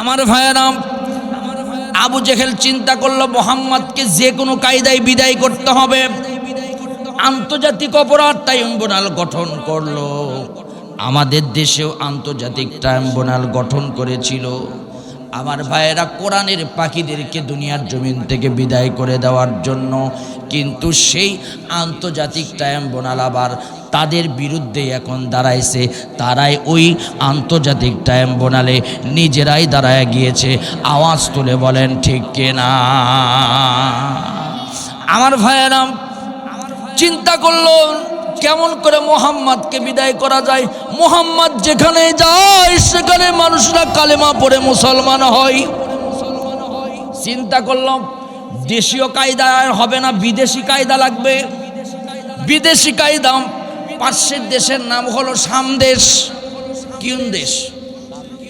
আমার ভাইয়েরাম, আবু জেহেল চিন্তা করলো মুহাম্মদকে যে কোনো কায়দায় বিদায় করতে হবে। আন্তর্জাতিক অপরাধ ট্রাইব্যুনাল গঠন করলো। আমাদের দেশেও আন্তর্জাতিক ট্রাইব্যুনাল গঠন করেছিল আমার ভাইয়েরা কোরআনের পাখিদেরকে দুনিয়ার জমিন থেকে বিদায় করে দেওয়ার জন্য। কিন্তু সেই আন্তর্জাতিক ট্রাইব্যুনাল আবার তাদের বিরুদ্ধে এখন দাঁড়াইছে। তারাই ওই আন্তর্জাতিক ট্রাইব্যুনালে নিজেরাই দাঁড়ায় গিয়েছে। আওয়াজ তুলে বলেন ঠিক কিনা? আমার ভাইয়েরা চিন্তা করলো কেমন করে মুহাম্মদকে বিদায় করা যায়। মুহাম্মদ যেখানে যায় সেখানে মানুষরা কালেমা পড়ে মুসলমান হয়। চিন্তা করলাম দেশীয় কায়দা হবে না, বিদেশি কায়দা লাগবে। বিদেশি কায়দা, পাশের দেশের নাম হলো সামদেশ। কোন দেশ?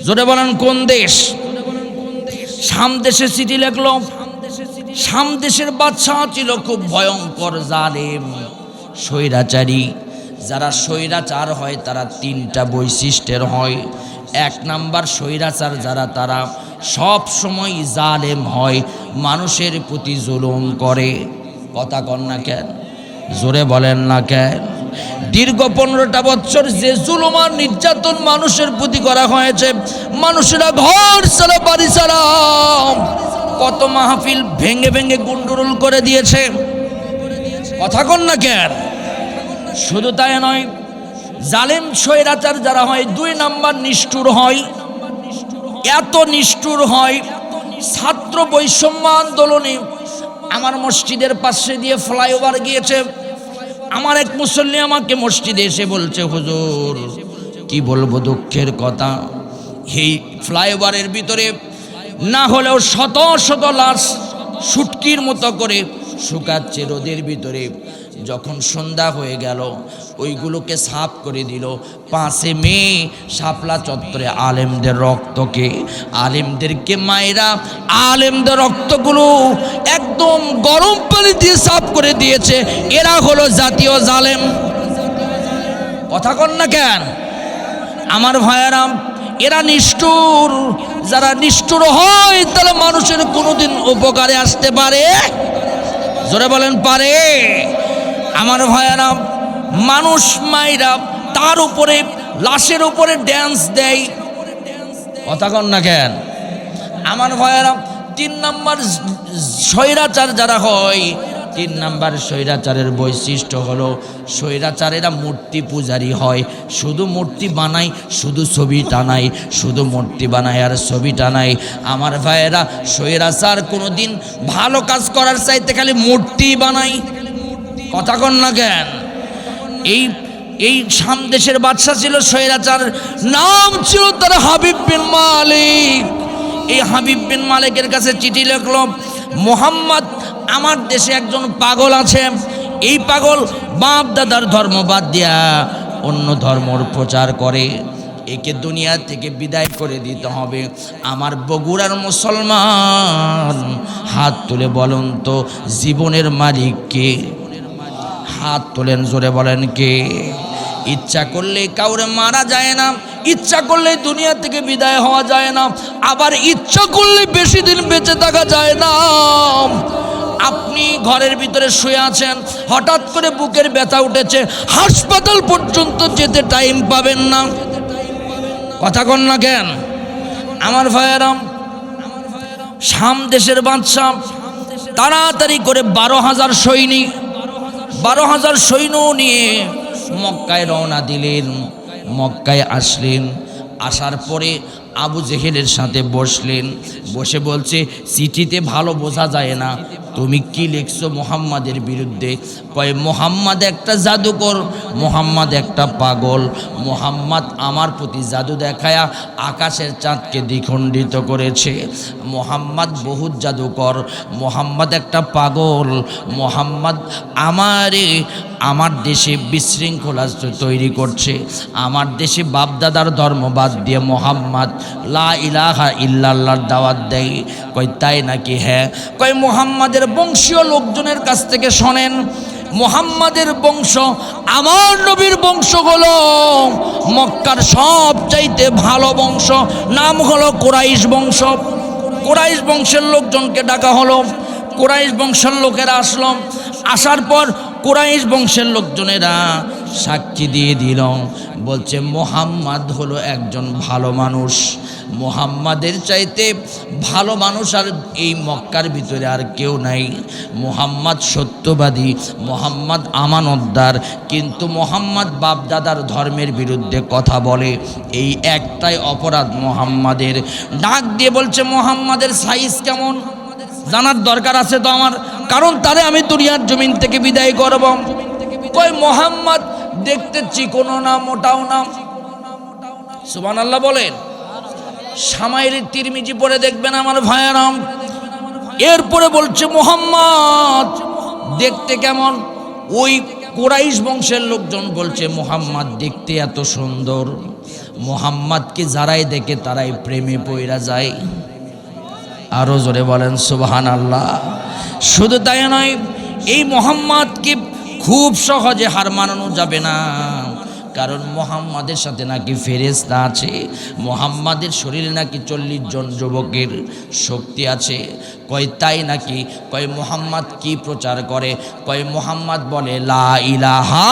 জোরে বলেন কোন দেশ? সামদেশে চিঠি লিখলো। সামদেশের বাদশা ছিল খুব ভয়ঙ্কর জালেম, স্বৈরাচারী। যারা স্বৈরাচার হয় তারা তিনটা বৈশিষ্ট্যের হয়। এক নাম্বার স্বৈরাচার যারা, তারা সব সময় জালেম হয়, মানুষের প্রতি জুলুম করে। কথা কন না কেন? জোরে বলেন না কেন? দীর্ঘ 15টা বছর যে জুলুম আর নির্যাতন মানুষের প্রতি করা হয়েছে, মানুষেরা ঘর ছাড়া বাড়ি ছাড়া, কত মাহফিল ভেঙে ভেঙে গুন্ডুরুল করে দিয়েছে। কথা কন না কেন? শুধু তাই নয়, জালেম স্বৈরাচার যারা হয় 2 নাম্বার নিষ্ঠুর হয়। এত নিষ্ঠুর হয়, ছাত্র বৈষম্য আন্দোলনে আমার মসজিদের পাশে দিয়ে ফ্লাইওভার গিয়েছে। আমার এক মুসল্লি আমাকে মসজিদে এসে বলছে, হুজুর কি বলবো দুঃখের কথা, এই ফ্লাইওভারের ভিতরে না হলেও শত শত লাশ শুটকির মতো করে শুকাচ্ছে রোদের ভিতরে। যখন সন্ধ্যা হয়ে গেল ওইগুলোকে সাফ করে দিল। 5 মে শাপলা চত্বরে আলেমদের রক্তকে, আলেমদেরকে মায়েরা আলেমদের রক্তগুলো একদম গরম পানি দিয়ে সাফ করে দিয়েছে। এরা হলো জাতীয় জালেম। কথা কন না কেন? আমার ভাইয়েরা, এরা নিষ্ঠুর। যারা নিষ্ঠুর হয় তারা মানুষের কোনোদিন উপকারে আসতে পারে? জোরে বলেন পারে? আমার ভাইয়েরা, মানুষ মাইরা তার উপরে লাশের উপরে ড্যান্স দেয়। কথা কন না কেন? আমার ভাইয়েরা, 3 নাম্বার স্বৈরাচার যারা হয়, 3 নাম্বার স্বৈরাচারের বৈশিষ্ট্য হলো স্বৈরাচারেরা মূর্তি পূজারী হয়। শুধু মূর্তি বানায়, শুধু ছবি টানায়, শুধু মূর্তি বানায় আর ছবি টানায়। আমার ভাইয়েরা, স্বৈরাচার কোনোদিন ভালো কাজ করার চাইতে খালি মূর্তি বানায়। কথা কন না কেন? এই সামদেশের বাদশা ছিল স্বৈরাচার, নাম ছিল তার হাবিব বিন মালিক। এই হাবিব বিন মালিকের কাছে চিঠি লিখলো, মুহাম্মদ আমার দেশে একজন পাগল আছে। এই পাগল বাপ দাদার ধর্ম বাদ দিয়া অন্য ধর্মর প্রচার করে। একে দুনিয়া থেকে বিদায় করে দিতে হবে। আমার বগুড়ার মুসলমান হাত তুলে বলুন তো জীবনের মালিক কে? হাত তোলেন, জোরে বলেন কে? ইচ্ছা করলে কাউরে মারা যায় না, ইচ্ছা করলে দুনিয়া থেকে বিদায় হওয়া যায় না, আবার ইচ্ছা করলে বেশি দিন বেঁচে থাকা যায় না। আপনি ঘরের ভিতরে শুয়ে আছেন, হঠাৎ করে বুকের ব্যথা উঠেছে, হাসপাতাল পর্যন্ত যেতে টাইম পাবেন না। কথা কন না কেন? আমার ভাইয়েরা, সামদেশের বাদশা তাড়াতাড়ি করে 12,000 সৈনিক, 12,000 সৈন্য নিয়ে মক্কায় রওনা দিলেন। মক্কায় আসলেন। আসার পরে আবু জেহেলের সাথে বসলেন। বসে বলছে, চিঠিতে ভালো বোঝা যায় না, তুমি কি লিখছো মুহাম্মাদের বিরুদ্ধে? কয়, মুহাম্মদ একটা জাদুকর, মুহাম্মদ একটা পাগল, মুহাম্মদ আমার প্রতি জাদু দেখায়া আকাশের চাঁদকে দ্বিখণ্ডিত করেছে, মুহাম্মদ বহুত জাদুকর, মুহাম্মদ একটা পাগল, মুহাম্মদ আমার দেশে বিশৃঙ্খলা তৈরি করছে, আমার দেশে বাপদাদার ধর্ম বাদ দিয়ে মুহাম্মদ লা ইলাহা ইল্লাল্লাহর দাওয়াত দেয়। কয়, তাই নাকি? হ্যাঁ। কয়, মুহাম্মাদের বংশীয় লোকজনের কাছ থেকে শোনেন, মুহাম্মাদের বংশ, আমার নবীর বংশ হলো মক্কার সবচাইতে ভালো বংশ, নাম হলো কুরাইশ বংশ। কুরাইশ বংশের লোকজনকে ডাকা হলো, কুরাইশ বংশের লোকেরা আসলো। আসার পর কুরাইশ বংশের লোকজনেরা সাক্ষী দিয়ে দিল, বলছে মুহাম্মদ হলো একজন ভালো মানুষ, মুহাম্মাদের চাইতে ভালো মানুষ আর এই মক্কার ভিতরে আর কেউ নাই। মুহাম্মদ সত্যবাদী, মুহাম্মদ আমানতদার, কিন্তু মুহাম্মদ বাপদাদার ধর্মের বিরুদ্ধে কথা বলে, এই একটাই অপরাধ মুহাম্মাদের। ডাক দিয়ে বলছে মুহাম্মাদের সাইজ কেমন জানার দরকার আছে তো আমার, কারণ তারে আমি দুনিয়ার জমিন থেকে বিদায় করব। কই মুহাম্মদ দেখতে চিকনও না মোটাও না, সুবহানাল্লাহ বলেন। শামাইল তিরমিজি পড়ে দেখবেন আমার ভাইয়েরাম। এরপরে বলছে মুহাম্মদ দেখতে কেমন? ওই কুরাইশ বংশের লোকজন বলছে মুহাম্মদ দেখতে এত সুন্দর, মুহাম্মদকে যারাই দেখে তারাই প্রেমে পইরা যায়। আরো জোরে বলেন সুবহানাল্লাহ। শুধু তাই নয়, এই মুহাম্মদকে খুব সহজে হার মানানো যাবে না, কারণ মুহাম্মাদের সাথে নাকি ফেরেশতা আছে, মুহাম্মাদের শরীরে নাকি 40 জন যুবকের শক্তি আছে। কয় তাই নাকি? কয় মুহাম্মদ কি প্রচার করে? কয় মুহাম্মদ বলে লা ইলাহা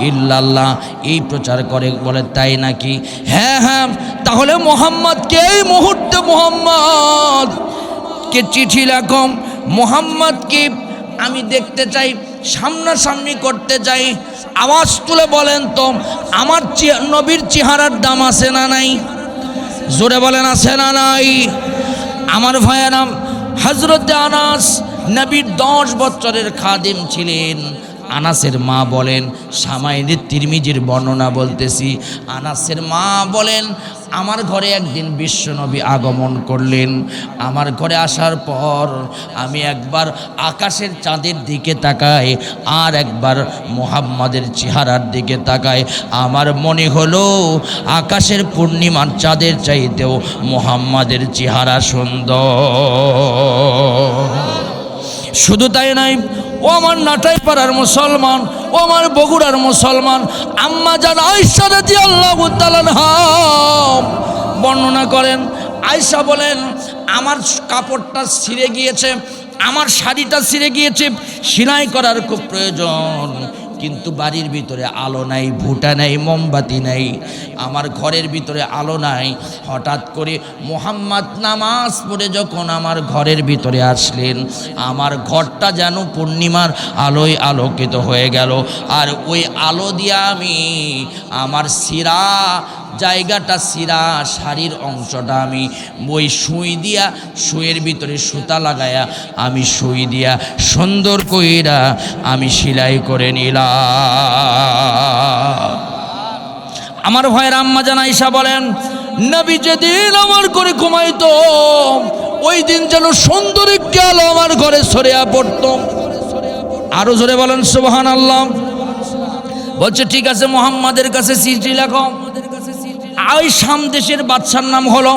ইল্লাল্লাহ, এই প্রচার করে। বলে তাই নাকি? হ্যাঁ হ্যাঁ, তাহলে মুহাম্মদকে এই মুহূর্তে মুহাম্মদকে চিঠি লেখো, মুহাম্মদকে আমি দেখতে চাই, সামনাসামনি করতে চাই। আওয়াজ তুলে বলেন তো, আমার নবীর চেহারার দাম আছে না নাই? জোরে বলেন আছে না নাই? আমার ভাইয়েরা, হযরত আনাস নবীর 10 বছরের খাদিম ছিলেন। আনাসের মা বলেন, শামাইল তিরমিজির বর্ণনা বলতেছি, আনাসের মা বলেন আমার ঘরে একদিন বিশ্বনবী আগমন করলেন। আমার ঘরে আসার পর আমি একবার আকাশের চাঁদের দিকে তাকাই, আর একবার মুহাম্মাদের চেহারার দিকে তাকাই। আমার মনে হলো আকাশের পূর্ণিমার চাঁদের চাইতেও মুহাম্মাদের চেহারা সুন্দর। শুধু তাই নয়, ও আমার নাটাই পাড়ার মুসলমান, ও আমার বগুড়ার মুসলমান, আম্মা জান আয়েশা রাদিয়াল্লাহু তাআলা আনহা বর্ণনা করেন। আয়েশা বলেন আমার কাপড়টা ছিঁড়ে গিয়েছে, আমার শাড়িটা ছিঁড়ে গিয়েছে, সেলাই করার খুব প্রয়োজন, কিন্তু বাড়ির ভিতরে আলো নাই, ভুটা নাই, মোমবাতি নাই, আমার ঘরের ভিতরে আলো নাই। হঠাৎ করে মুহাম্মদ নামাজ পড়ে যখন আমার ঘরের ভিতরে আসলেন, আমার ঘরটা যেন পূর্ণিমার আলোয় আলোকিত হয়ে গেল। আর ওই আলো দিয়ে আমি আমার সিরা জায়গাটা, সিরা শাড়ির অংশটা আমি ওই সুই দিয়া, সুইয়ের ভিতরে সুতা লাগায়া আমি সুই দিয়া সুন্দর কইরা আমি সেলাই করে নিলাম। আমার ভাইয়ের আম্মা জান আয়েশা বলেন, নবী যেদিন আমার ঘরে ঘুমাইতো, ওই দিন যেন সুন্দরী আলো আমার ঘরে ছড়িয়ে পড়তো। আরো জোরে বলেন সুবহানাল্লাহ। বলছে ঠিক আছে, মুহাম্মাদের কাছে চিঠি লেখো। ওই শাম দেশের বাদশার নাম হলো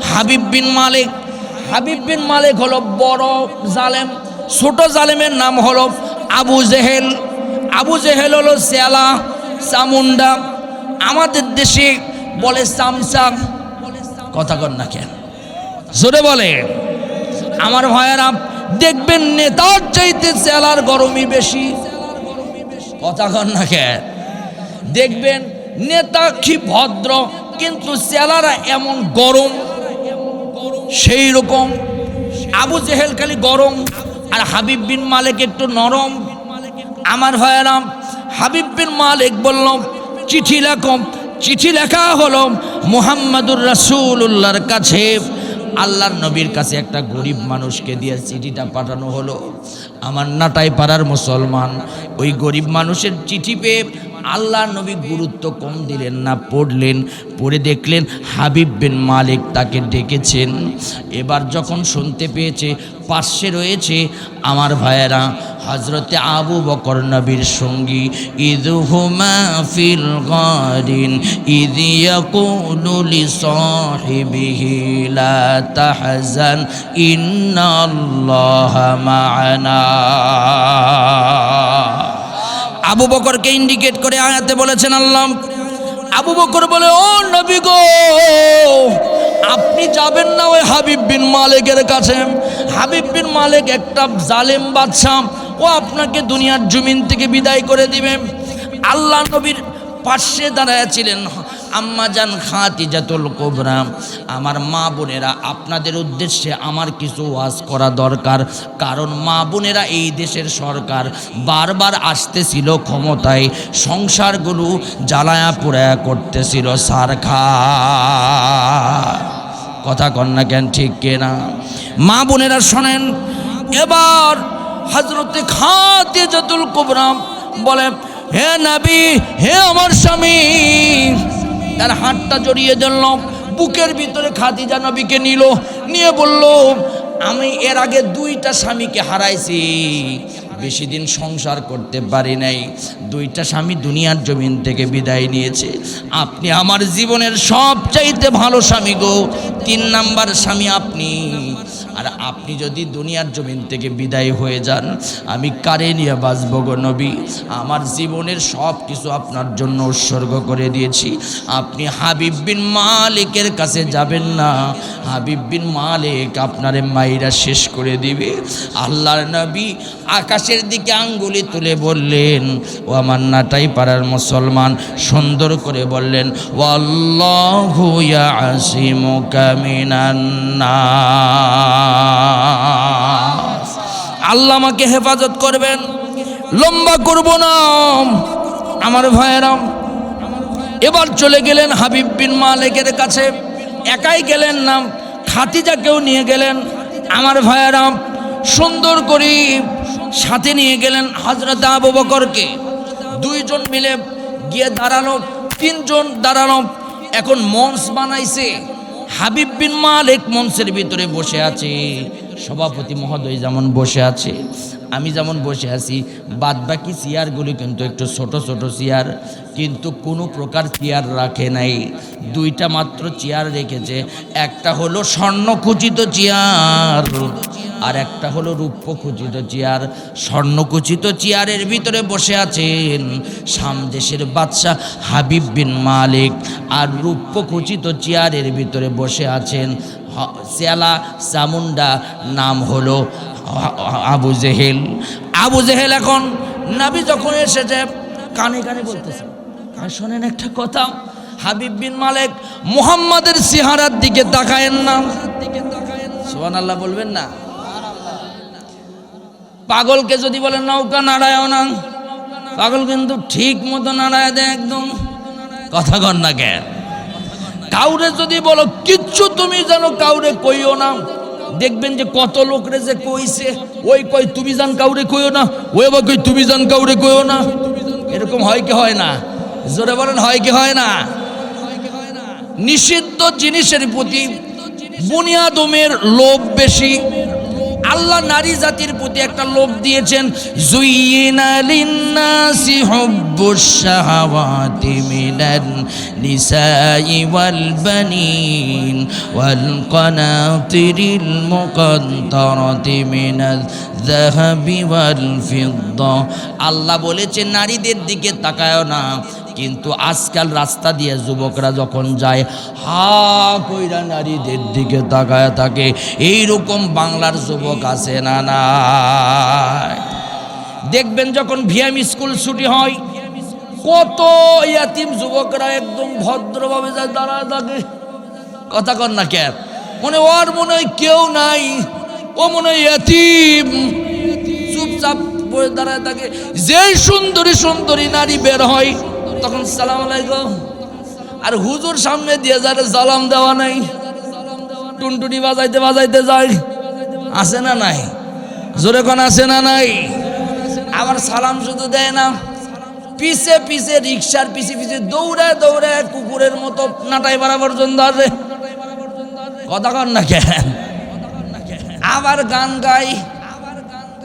হাবিব বিন মালিক। হাবিব বিন মালিক হলো বড় জালেম, ছোট জালেমের নাম হলো আবু জেহেল। আবু জেহেল হলো সেলা চামুন্ডা, আমাদের দেশে বলে চামচা। কথা কর না কেন, জোরে বলে। আমার ভাইয়েরা দেখবেন নেতার চাইতে সেলার গরমই বেশি। কথা কর না কেন, দেখবেন নেতা কি ভদ্র, কিন্তু সেলারা এমন গরম। সেই রকম আবু জেহেল খালি গরম, আর হাবিব বিন মালিক একটু নরম। আমার ভাইয়েরা, হাবিব বিন মালিক বলল চিঠি লেখো। চিঠি লেখা হলো মুহাম্মাদুর রাসূলুল্লাহর কাছে, আল্লাহর নবীর কাছে একটা গরিব মানুষকে দিয়ে চিঠিটা পাঠানো হলো। আমার নাটাই পাড়ার মুসলমান, ওই গরিব মানুষের চিঠি পেয়ে আল্লাহ নবী গুরুত্ব কম দিলেন না, পড়লেন, পড়ে দেখলেন হাবিব বিন মালিক তাকে ডেকেছেন। এবার যখন শুনতে পেয়েছে পাশে রয়েছে আমার ভাইয়েরা হযরতে আবু বকর নবীর সঙ্গী, ইযহুমা ফিল গারিন ইয ইয়াকুলু লিসাহিবিহি লা তাহজান ইন্নাল্লাহা মা'ানা। আবু বকরকে ইন্ডিকেট করে আয়াতে বলেছেন আল্লাহ। আবু বকর বলে, ও নবী গো, আপনি যাবেন না ওই হাবিব বিন মালিকের কাছে। হাবিব বিন মালিক একটা জালেম বাদশা, ও আপনাকে দুনিয়ার জমিন থেকে বিদায় করে দিবে। আল্লাহ নবীর পাশে দাঁড়ায় ছিলেন আম্মা জান খাদিজাতুল কুবরা। আমার মা বোনেরা, আপনাদের উদ্দেশ্যে আমার কিছু ওয়াজ করা দরকার, কারণ মা বোনেরা এই দেশের সরকার বারবার আসতেছিল ক্ষমতায়, সংসারগুলো জ্বালায়া পোড়ায়া করতেছিল সারখা। কথা কন না কেন, ঠিক কিনা? মা বোনেরা শোনেন। এবার হযরতে খাদিজাতুল কুবরা বলে, হে নবী, হে আমার স্বামী। তার হাতটা জড়িয়ে দিল, বুকের ভিতরে খাদিজা নবীকে নিল, নিয়ে বলল, আমি এর আগে 2টা স্বামীকে হারাইছি, বেশি দিন সংসার করতে পারি নাই, 2টা স্বামী দুনিয়ার জমিন থেকে বিদায় নিয়েছে। আপনি আমার জীবনের সবচাইতে ভালো স্বামী গো, 3 নাম্বার স্বামী আপনি। আর আপনি যদি দুনিয়ার জমিন থেকে বিদায় হয়ে যান, আমি কারে নিয়ে বাঁচব গো নবী? আমার জীবনের সব কিছু আপনার জন্য উৎসর্গ করে দিয়েছি। আপনি হাবিব বিন মালিকের কাছে যাবেন না, হাবিব বিন মালিক আপনারে মাইরা শেষ করে দিবে। আল্লাহর নবী আকাশের দিকে আঙ্গুলি তুলে বললেন, ও আমার নাটাই পাড়ার মুসলমান, সুন্দর করে বললেন, ওয়াল্লাহু ইয়াসিমুকা মিনান নাস। আল্লাহ আমাকে হেফাজত করবেন। লম্বা করব না আমার ভাইয়েরা। এবার চলে গেলেন হাবিব বিন মালিকের কাছে। একাই গেলেন না, খাদিজাকেও নিয়ে গেলেন আমার ভাইয়েরা। সুন্দর করে সাথে নিয়ে গেলেন হযরত আবু বকরকে। 2 জন মিলে গিয়ে দাঁড়ানো, 3 জন দাঁড়ানো। এখন মঞ্চ বানাইছে, হাবিব বিন মালিক মঞ্চের ভিতরে বসে আছে। সভাপতি মহোদয় যেমন বসে আছে, আমি যেমন বসে আছি, বাদ বাকি চেয়ারগুলি কিন্তু একটু ছোট ছোট চেয়ার, কিন্তু কোনো প্রকার চেয়ার রাখে নাই। 2টা মাত্র চেয়ার রেখেছে। একটা হলো স্বর্ণখচিত চেয়ার, আর একটা হলো রূপখচিত চেয়ার। স্বর্ণখচিত চেয়ারের ভিতরে বসে আছেন সামদেশের বাদশা হাবিব বিন মালিক, আর রূপখচিত চেয়ারের ভিতরে বসে আছেন চেলা চামুন্ডা, নাম হলো আবু জেহেল। আবু জেহেল এখন নবী যখন এসেছে কানে কানে বলতেছে, শোনেন একটা কথা, হাবিব বিন মালিক মুহাম্মাদের চেহারার দিকে তাকায়েন না। সুবহানাল্লাহ বলবেন না? পাগলকে যদি বলেন নৌকা নাড়ায়ও না, পাগল কিন্তু ঠিক মতো নাড়ায় দেয় একদম। কথা কন না কেন? কাউরে যদি বলো কিচ্ছু তুমি জানো, কাউরে কইও না, দেখবেন যে কত লোকরে যে কইছে, ওই কই তুমি জান কাউরে কইও না, ওই আবার কই তুমি জান কাউরে কইও না। এরকম হয় কি হয় না? জোরে বলেন, হয় কি হয় না? নিষিদ্ধ জিনিসের প্রতি বুনিয়াদমের লোভ বেশি। আল্লাহ নারী জাতির প্রতি একটা লোভ দিয়েছেন, যুইয়িনা লিন্নাসি হুব্বুশ শাহাওয়াতি মিনান নিসাই ওয়াল বানিন ওয়াল কানাতিরিল মুকান্তারাতি মিনাল যাহাবি ওয়াল ফিদ্দা। আল্লাহ বলেছেন নারীদের দিকে তাকায়ও না, কিন্তু আজকাল রাস্তা দিয়ে যুবকরা যখন যায় হা কইরা নারীদের দিকে তাকায় থাকে। এইরকম বাংলার যুবক আছে না? না, দেখবেন যখন ভিএম স্কুল ছুটি হয়, কত ইয়াতিম যুবকরা একদম ভদ্রভাবে যায় দাঁড়ায় থাকে। কথা কন না কেন? ওর মনে হয় কেউ নাই, ও মনে হয় ইয়াতিম, চুপচাপ বসে দাঁড়ায় থাকে। যেই সুন্দরী সুন্দরী নারী বের হয় তখন সালাম আলাইকুম, আর হুজুর সামনে দিয়ে যারা সালাম দেওয়া নাই, টুনটুনি বাজাইতে বাজাইতে যায়। আছে না নাই? জোরে কোন আছে না নাই? আবার সালাম শুধু দেয় না, পিছে পিছে রিক্সার পিছে পিছে দৌড়ায় দৌড়ায় কুকুরের মতো নাটাই মারা পর্যন্ত আসে। কথা কন না কেন? আবার গান গাই,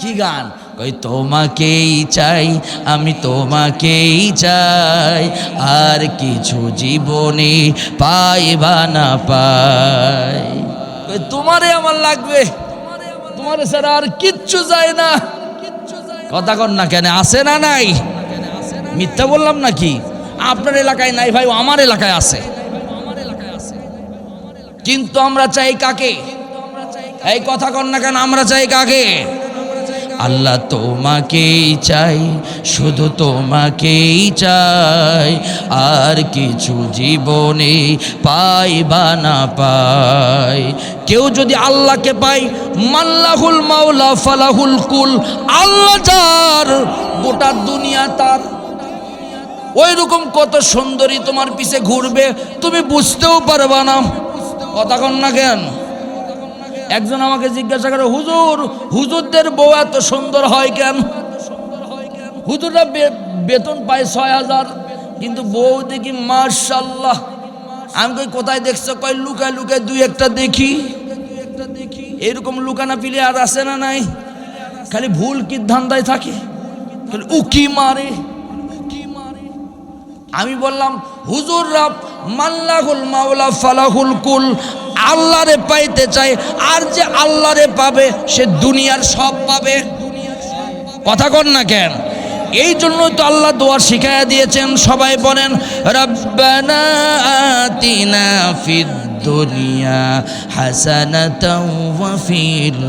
কি গান? কই তোমাকেই চাই, আমি তোমাকেই চাই, আর কিছু জীবনে পাই বা না পাই। কই তোমারে আমার লাগবে, তোমারে ছাড়া আর কিচ্ছু যায় না। কথা কন না কেন? আছে না নাই? মিথ্যা বললাম নাকি? আপনার এলাকায় নাই ভাই, আমার এলাকায় আছে। কিন্তু আমরা চাই কাকে? এই কথা কন না কেন? আমরা চাই কাকে? আল্লাহ তোমাকেই চাই, শুধু তোমাকেই চাই, আর কিছু জীবনে পাই বা না পাই। কেউ যদি আল্লাহকে পাই, মাল্লাহুল মাওলা ফালাহুল কুল, আল্লাহ যার গোটা দুনিয়া তার। ওই রকম কত সুন্দরী তোমার পিছে ঘুরবে, তুমি বুঝতেও পারবা না। কথা কন না কেন? একজন আমাকে জিজ্ঞাসা করে, হুজুর, হুজুরদের বউ এত সুন্দর হয় কেন? হুজুররা বেতন পায় ৬,০০০, কিন্তু বউ দেখি মাশাআল্লাহ। আমি কই কোথায় দেখছো? কয় লুকায় লুকায় দুই একটা দেখি। এরকম লুকানা পিলে আর আছে না নাই? খালি ভুল কি ধান্দায় থাকে, খালি উকি মারে। আমি বললাম, হুজুররা মাল্লাহুল মাওলা ফালাহুল কুল, আল্লাহরে পাইতে চায়, আর যে আল্লাহরে পাবে সে দুনিয়ার সব পাবে। কথা কন না কেন? এই জন্যই তো আল্লাহ দোয়া শিখাইয়া দিয়েছেন। সবাই বলেন, রব্বানা আতিনা ফিদ দুনিয়া হাসানাতাও ওয়া ফিল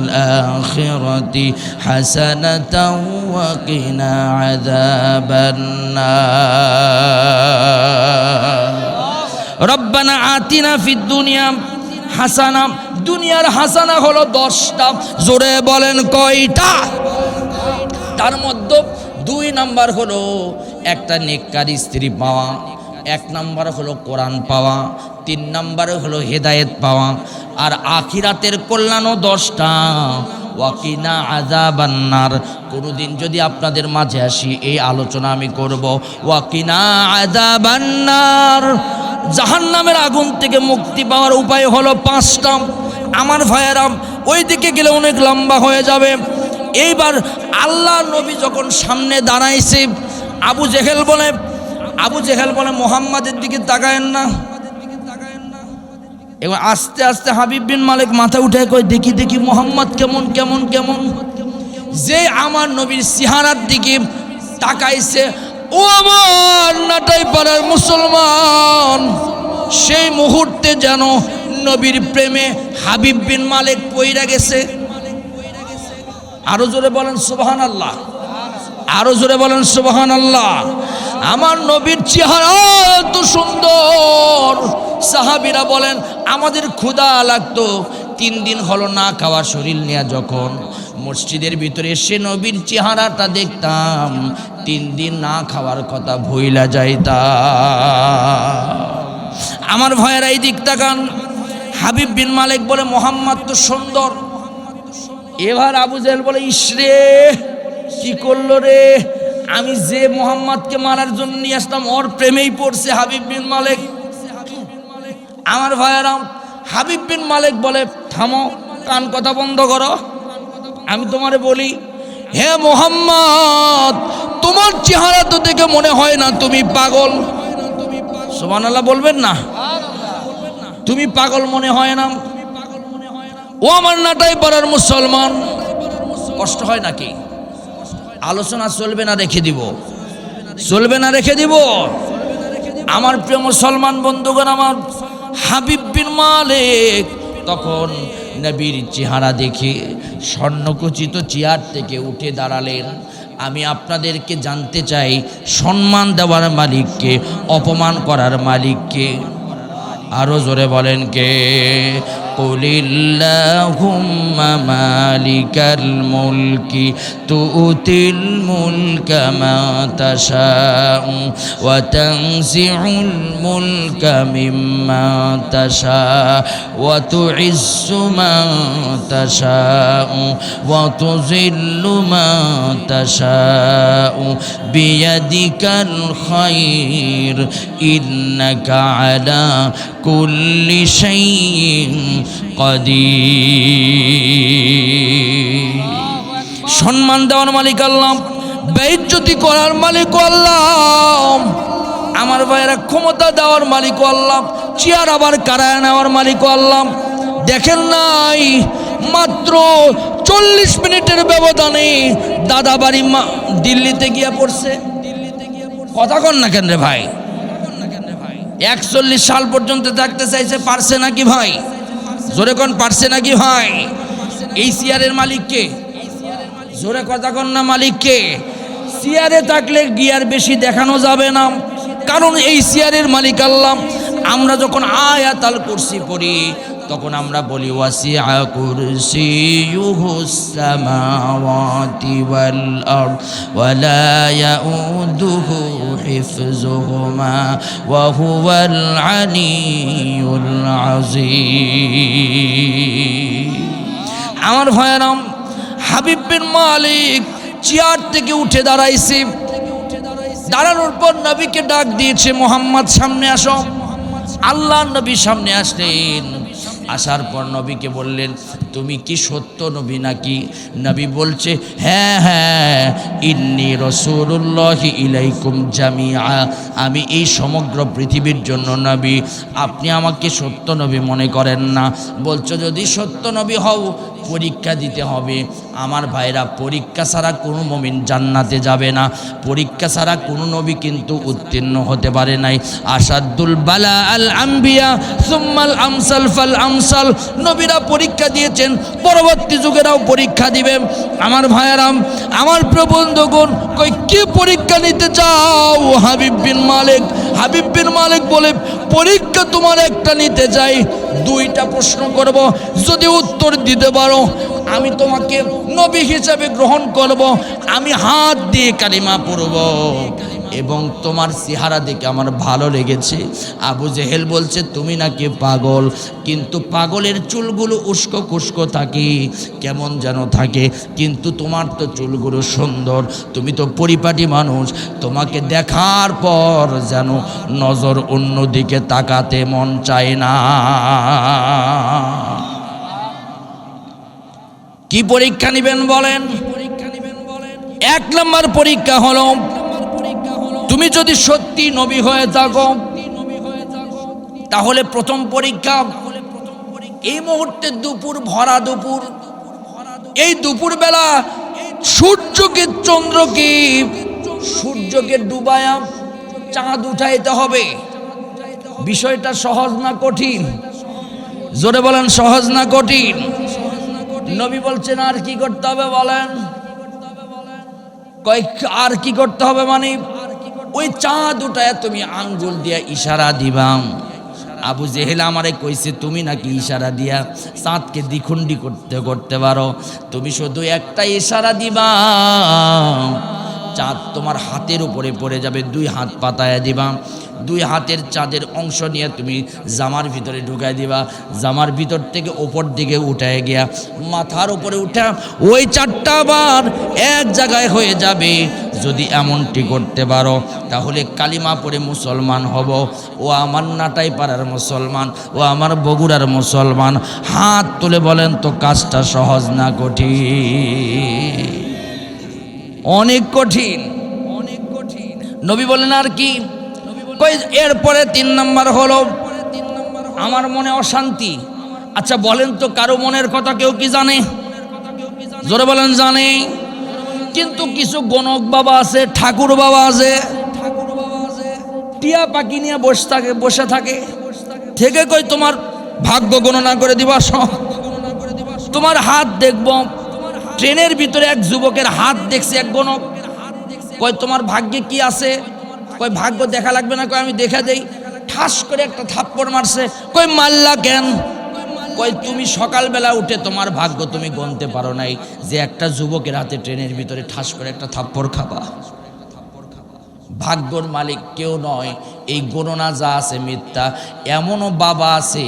আখিরাতি হাসানাতাও ওয়া কিনা আযাবান নার। রব্বানা আতিনা ফিদ দুনিয়া হাসানা, দুনিয়ার হাসানা হলো 10টা। জোরে বলেন কয়টা? তার মধ্যে 2 নাম্বার হলো একটা নেককার স্ত্রী পাওয়া, 1 নাম্বার হলো কোরআন পাওয়া, 3 নাম্বার হলো হেদায়েত পাওয়া, আর আখিরাতের কল্যাণও 10টা। ওয়াকিনা আযাবান নার। কোনোদিন যদি আপনাদের মাঝে আসি, এই আলোচনা আমি করব, ওয়াকিনা আযাবান নার, জাহান্নামের আগুন থেকে মুক্তি পাওয়ার উপায় হলো 5টা। আমার ভাইয়েরা, ওই দিকে গেলে অনেক লম্বা হয়ে যাবে। এইবার আল্লাহ নবী যখন সামনে দাঁড়াইছে, আবু জেহেল বলে মুহাম্মাদের দিকে তাকায়েন না। এবার আস্তে আস্তে হাবিব বিন মালিক মাথা উঠে কয়, দেখি দেখি মুহাম্মদ কেমন কেমন কেমন। যে আমার নবীর চেহারার দিকে তাকাইছে, ও আমার নাটাই পাড়ার মুসলমান, সেই মুহূর্তে যেন নবীর প্রেমে হাবিব বিন মালিক পইরা গেছে। আরো জোরে বলেন সুবহানাল্লাহ, আরো জোরে বলেন সুবহানাল্লাহ। আমার নবীর চেহারা এত সুন্দর, সাহাবীরা বলেন আমাদের ক্ষুধা লাগতো, 3 দিন হলো না খাওয়া শরীর নিয়ে যখন মসজিদের ভিতরে এসে নবীর চেহারাটা দেখতাম, 3 দিন না খাওয়ার কথা ভুইলা যাইতাম। আমার ভাইয়েরা এই দিক তাকান। হাবিব বিন মালিক বলে মুহাম্মদ তো সুন্দর। এবার আবু জেহেল বলে, ইসরে কি করলো রে, আমি যে মুহাম্মদকে মারার জন্য নিয়ে আসলাম ওর প্রেমেই পড়ছে হাবিব বিন মালিক। আমার ভাইয়েরা, হাবিব বিন মালিক বলে, থামো, কান কথা বন্ধ করো, আমি তোমারে বলি, হে মুহাম্মদ, তোমার চেহারা তো দেখে মনে হয় না তুমি পাগল। সুবহানাল্লাহ বলবেন না? তুমি পাগল মনে হয় না। ও আমার নাটাই পাড়ার মুসলমান, কষ্ট হয় নাকি? আলোচনা চলবে না রেখে দিব, চলবে না রেখে দিব। আমার প্রিয় মুসলমান বন্ধুগণ, আমার হাবিব বিন মালিক তখন নবীর চেহারা দেখে স্বর্ণখচিত চেয়ার থেকে উঠে দাঁড়ালেন। আমি আপনাদেরকে জানতে চাই, সম্মান দেওয়ার মালিককে, অপমান করার মালিককে? আরো জোরে বলেন কে? কুলিল্লাহুম্মা মালিকাল মুলকি তুতিল মুলকা মা তাশাউ ওয়া তানজিউল মুলকা মিম্মা তাশাউ ওয়া তুইজ্জু মান তাশাউ ওয়া তুযিল্লু মান তাশাউ বিয়াদিকাল খায়র ইন্নাকা আলা কুল্লি শাইইন কাদির। সম্মান দেওয়ার মালিক আল্লাহ, বেইজ্জতি করার মালিক আল্লাহ। আমার ভাইয়েরা, ক্ষমতা দেওয়ার মালিক আল্লাহ, চেয়ার আবার কারায় নেওয়ার মালিক আল্লাহ। দেখেন নাই মাত্র 40 মিনিটের ব্যবধানে দাদা বাড়ি দিল্লিতে গিয়ে পড়ছে। কথা কন না কেন রে ভাই? 41 সাল পর্যন্ত থাকতে চাইছে, পারছে নাকি ভাই? জোরে কোন পারছে নাকি ভাই? এই চেয়ারের মালিককে, জোরে কথা কন না, মালিককে। চেয়ারে থাকলে গিয়ার বেশি দেখানো যাবে না, কারণ এই চেয়ারের মালিক আল্লাহ। আমরা যখন আয়াতুল কুরসি পড়ি তখন আমরা বলি ওয়াসিআ কুরসিয়ুহুস সামাওয়াতি ওয়াল আরদ ওয়া লা ইয়াউদুহু হিফযুহুমা ওয়া হুয়াল আলিয়্যুল আযীম। আমার ভাইরাম, হাবিব বিন মালিক চেয়ার থেকে উঠে দাঁড়াইছে। দাঁড়ানোর পর নবীকে ডাক দিয়েছে, মোহাম্মদ সামনে আসো। আল্লাহ নবী সামনে আসলেন। আসার পর নবীকে বললেন, তুমি কি সত্য নবী নাকি? নবী বলছে, হ্যাঁ হ্যাঁ, ইন্নী রাসূলুল্লাহি ইলাইকুম জামিআ, আমি এই সমগ্র পৃথিবীর জন্য নবী। আপনি আমাকে সত্য নবী মনে করেন না? বলছো যদি সত্য নবী হও পরীক্ষা দিতে হবে। আমার ভাইরা, পরীক্ষা ছাড়া কোনো মুমিন জান্নাতে যাবে না। পরীক্ষা ছাড়া কোনো নবী কিন্তু উত্তীর্ণ হতে পারে নাই। আসাদুল বালা আল আম্বিয়া সুম্মাল আমসাল ফাল আমসাল। নবীরা পরীক্ষা দিয়েছেন, পরবর্তী যুগেরাও পরীক্ষা দিবেন। আমার ভাইয়ারাম, আমার প্রিয় বন্ধুগণ, কই কি পরীক্ষা নিতে চাও? হাবিব বিন মালিক। হাবিব বিন মালিক বলে, পরীক্ষা তোমার একটা নিতে চাই, 2টা প্রশ্ন করব, যদি উত্তর দিতে পারো আমি তোমাকে নবী হিসেবে গ্রহণ করব, আমি হাত দিয়ে কালিমা পড়ব, এবং তোমার চেহারা দেখে আমার ভালো লেগেছে। আবু জেহেল বলছে তুমি নাকি পাগল, কিন্তু পাগলের চুলগুলো উস্কো খুস্কো থাকে, কেমন যেন থাকে, কিন্তু তোমার তো চুলগুলো সুন্দর, তুমি তো পরিপাটি মানুষ, তোমাকে দেখার পর যেন নজর অন্যদিকে তাকাতে মন চায় না। কি পরীক্ষা নেবেন বলেন? 1 নম্বর পরীক্ষা হলো, তুমি যদি সত্যি নবী হয়ে থাকো তাহলে প্রথম পরীক্ষা, এই মুহূর্তে দুপুর, ভরা দুপুর, এই দুপুর বেলা সূর্যকে ডুবায়া চাঁদ উঠাইতে হবে। বিষয়টা সহজ না কঠিন? জোরে বলেন, সহজ না কঠিন? নবী বলছেন আর কি করতে হবে বলেন? আর কি করতে হবে মানে, ওই চাঁদ উঠায় তুমি আঙ্গুল দিয়া ইশারা দিবাম। আবু জেহেল আমারে কইছে তুমি নাকি ইশারা দিয়া চাঁদকে দ্বিখণ্ডি করতে পারো, তুমি শুধু একটা ইশারা দিবা, চাঁদ তোমার হাতের উপরে পড়ে যাবে, 2 হাত পাতায় দিবা, 2 হাতের চাঁদের অংশ নিয়ে তুমি জামার ভিতরে ঢুকাই দিবা, জামার ভিতর থেকে ওপর দিকে উঠায় গিয়া মাথার উপরে উঠা ওই চাঁদটা আবার এক জায়গায় হয়ে যাবে। যদি এমনটি করতে পারো তাহলে কালিমা পড়ে মুসলমান হব। ও আমার নাটাই পাড়ার মুসলমান, ও আমার বগুড়ার মুসলমান, হাত তুলে বলেন তো কাজটা সহজ না কঠিন? অনেক কঠিন, অনেক কঠিন। নবী বলেন আর কি? এরপরে 3 নম্বর হলো, আমার মনে অশান্তি। আচ্ছা বলেন তো, কারো মনের কথা কেউ কি জানে? জোরে বলেন, জানে। কিন্তু কিছু গণক বাবা আছে, ঠাকুর বাবা আছে, টিয়া পাখি নিয়ে বসে থাকে থেকে কই তোমার ভাগ্য গণনা করে দিবা, তোমার হাত দেখব। ট্রেনের ভিতরে এক যুবকের হাত দেখছে এক গণক, কই তোমার ভাগ্যে কি আছে? কই ভাগ্য দেখা লাগবে না, কই আমি দেখা দেই। ঠাস করে একটা থাপ্পড় মারছে, কই মাল্লা কেন? কই তুমি সকালবেলা উঠে তোমার ভাগ্য তুমি গণতে পারো নাই যে একটা যুবকের হাতে ট্রেনের ভিতরে ঠাস করে একটা থাপ্পড় খাবা। ভাগ্যর মালিক কেউ নয়, এই গণনা যা আছে মিথ্যা। এমনও বাবা আছে,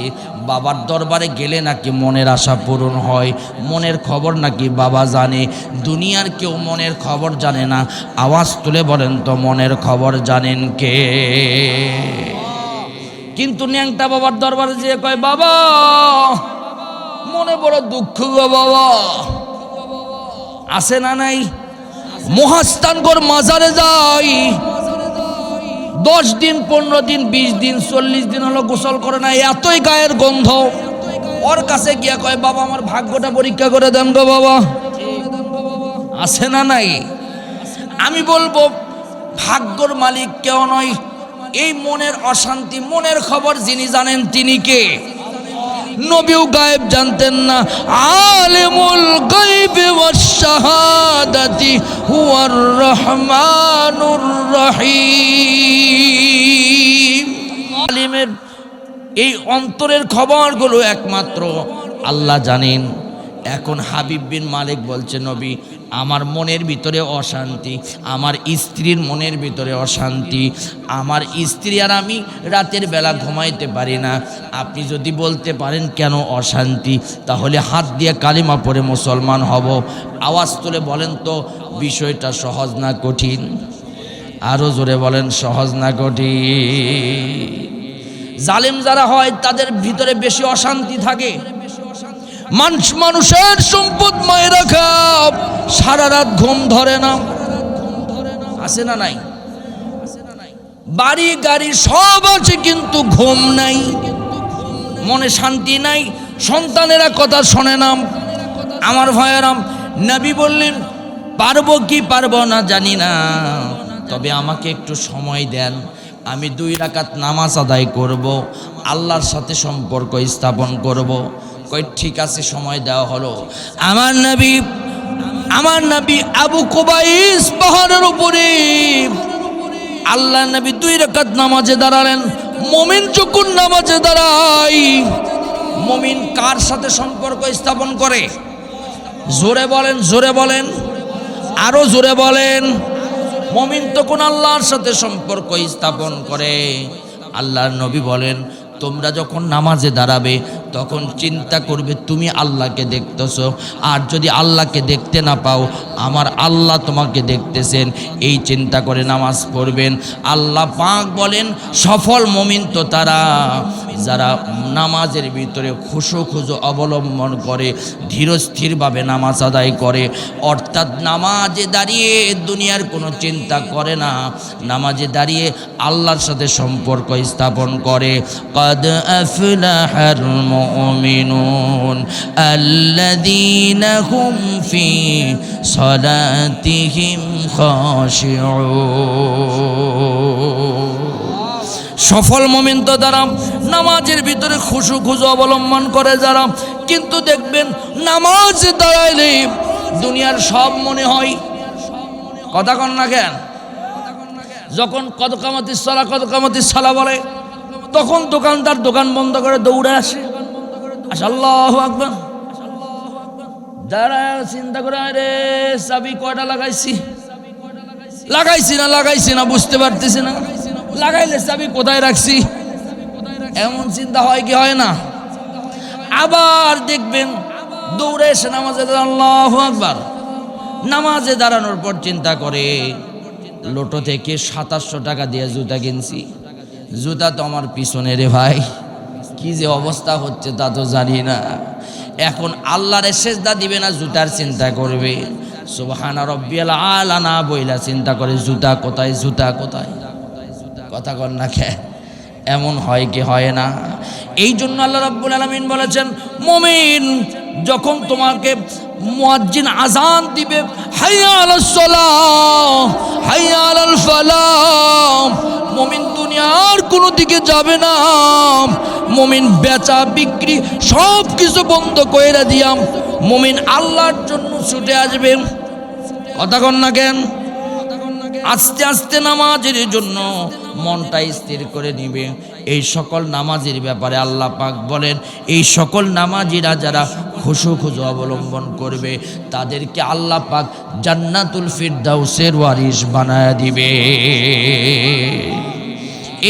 বাবার দরবারে গেলে নাকি মনের আশা পূরণ হয়, মনের খবর নাকি বাবা জানে। দুনিয়ার কেউ মনের খবর জানে না। আওয়াজ তুলে বলেন তো মনের খবর জানেন কে? কিন্তু ন্যাংটা বাবার দরবারে যেয়ে কয়, বাবা মনে বড় দুঃখ গো বাবা। আছে না নাই? মহাস্থানগড় মাজারে যাই, 10 দিন 15 দিন 20 দিন 40 দিন হলো গোসল করে না, এতই গায়ের গন্ধ। ওর কাছে গিয়া কয়, বাবা আমার ভাগ্যটা পরীক্ষা করে দেন গো বাবা। আছে না নাই? আমি বলবো ভাগ্যর মালিক কেউ নয়, এই মনের অশান্তি মনের খবর যিনি জানেন তিনি কে? নবীও গায়েব জানতেন না। আলিমুল গায়বি ওয়াশ শাহাদাতি হুয়ার রহমানুর রহিম। আলিমের এই অন্তরের খবরগুলো একমাত্র আল্লাহ জানেন। এখন হাবিব বিন মালিক বলছে, নবী আমার মনের ভিতরে অশান্তি, আমার স্ত্রীর মনের ভিতরে অশান্তি, আমার স্ত্রী আর আমি রাতের বেলা ঘুমাইতে পারি না। আপনি যদি বলতে পারেন কেন অশান্তি, তাহলে হাত দিয়ে কালিমা পড়ে মুসলমান হব। আওয়াজ তুলে বলেন তো বিষয়টা সহজ না কঠিন? আরো জোরে বলেন সহজ না কঠিন? জালেম যারা হয় তাদের ভিতরে বেশি অশান্তি থাকে। মানুষের সম্পদ মায়ের রাখা, সারা রাত ঘুম ধরে না। আছে না নাই? বাড়ি গাড়ি সব আছে কিন্তু ঘুম নাই, মনে শান্তি নাই, সন্তানেরা কথা শোনে না। আমার ভাইয়েরাম, নবী বললেন পারবো কি পারবো না জানি না, তবে আমাকে একটু সময় দেন, আমি 2 রাকাত নামাজ আদায় করব, আল্লাহর সাথে সম্পর্ক স্থাপন করব। কই ঠিক আছে, সময় দেওয়া হলো। আমার নবী আবু কুবাইস পাহাড়ের উপরে আল্লাহ নবী 2 রাকাত নামাজে দাঁড়ালেন। মুমিন যখন নামাজে দাঁড়ায়, মুমিন কার সাথে সম্পর্ক স্থাপন করে? জোরে বলেন, জোরে বলেন, আরো জোরে বলেন। মুমিন তখন আল্লাহর সাথে সম্পর্ক স্থাপন করে। আল্লাহর নবী বলেন, তোমরা যখন নামাজে দাঁড়াবে তখন চিন্তা করবে তুমি আল্লাহকে দেখতেছো, আর যদি আল্লাহকে দেখতে না পাও আমার আল্লাহ তোমাকে দেখতেছেন, এই চিন্তা করে নামাজ পড়বেন। আল্লাহ পাক বলেন সফল মুমিন তো তারা যারা নামাজের ভিতরে খুশু অবলম্বন করে, ধীরস্থিরভাবে নামাজ আদায় করে। অর্থাৎ নামাজে দাঁড়িয়ে দুনিয়ার কোনো চিন্তা করে না, নামাজে দাঁড়িয়ে আল্লাহর সাথে সম্পর্ক স্থাপন করে। قد أفلح المؤمنون الذين هم في صلاتهم خاشعون। সফল মুমিন তো যারা নামাজের ভিতরে খুশু অবলম্বন করে যারা। কিন্তু দেখবেন নামাজ দাঁড়াইলে দুনিয়ার সব মনে হয়। কথা কন না কেন? যখন কদ কামাতিস সালাহ বলে তখন দোকানদার দোকান বন্ধ করে দৌড়ে আসে, আল্লাহু আকবার। যারা চিন্তা করে আরে চাবি কয়টা লাগাইছি না বুঝতে পারতেছি না, লাগাইলে চাবি কোথায় রাখছি, এমন চিন্তা হয় কি হয় না? আবার দেখবেন দৌড়ে এসে নামাজে আল্লাহু আকবার। নামাজে দাঁড়ানোর পর চিন্তা করে লোটো থেকে 2700 টাকা দিয়ে জুতা কিনছি, জুতা তো আমার পিছনে রে ভাই, কি যে অবস্থা হচ্ছে তা তো জানি না। এখন আল্লাহর সেজদা দিবে না, জুতার চিন্তা করবে। সুবহানা রাব্বিয়াল আলা না বইলা চিন্তা করে জুতা কোথায়, জুতা কোথায়। কথা কর না কে? এমন হয় কি হয় না? এই জন্য আল্লাহ রাব্বুল আলামিন বলেছেন, মুমিন যখন তোমাকে মুয়াজ্জিন আযান দিবে, হাইয়া আলাস সালাহ হাইয়া আলাল ফালাহ, মুমিন দুনিয়ার কোনো দিকে যাবে না। মুমিন বেচা বিক্রি সব কিছু বন্ধ কইরা দিয়াম, মুমিন আল্লাহর জন্য ছুটে আসবে। কথা কন না কেন? আস্তে আস্তে নামাজের জন্য মনটা স্থির করে নিবে। এই সকল নামাজের ব্যাপারে আল্লাহ পাক বলেন, এই সকল নামাজিরা যারা খুশু অবলম্বন করবে তাদেরকে আল্লাহ পাক জান্নাতুল ফিরদাউসের ওয়ারিস বানায় দিবে।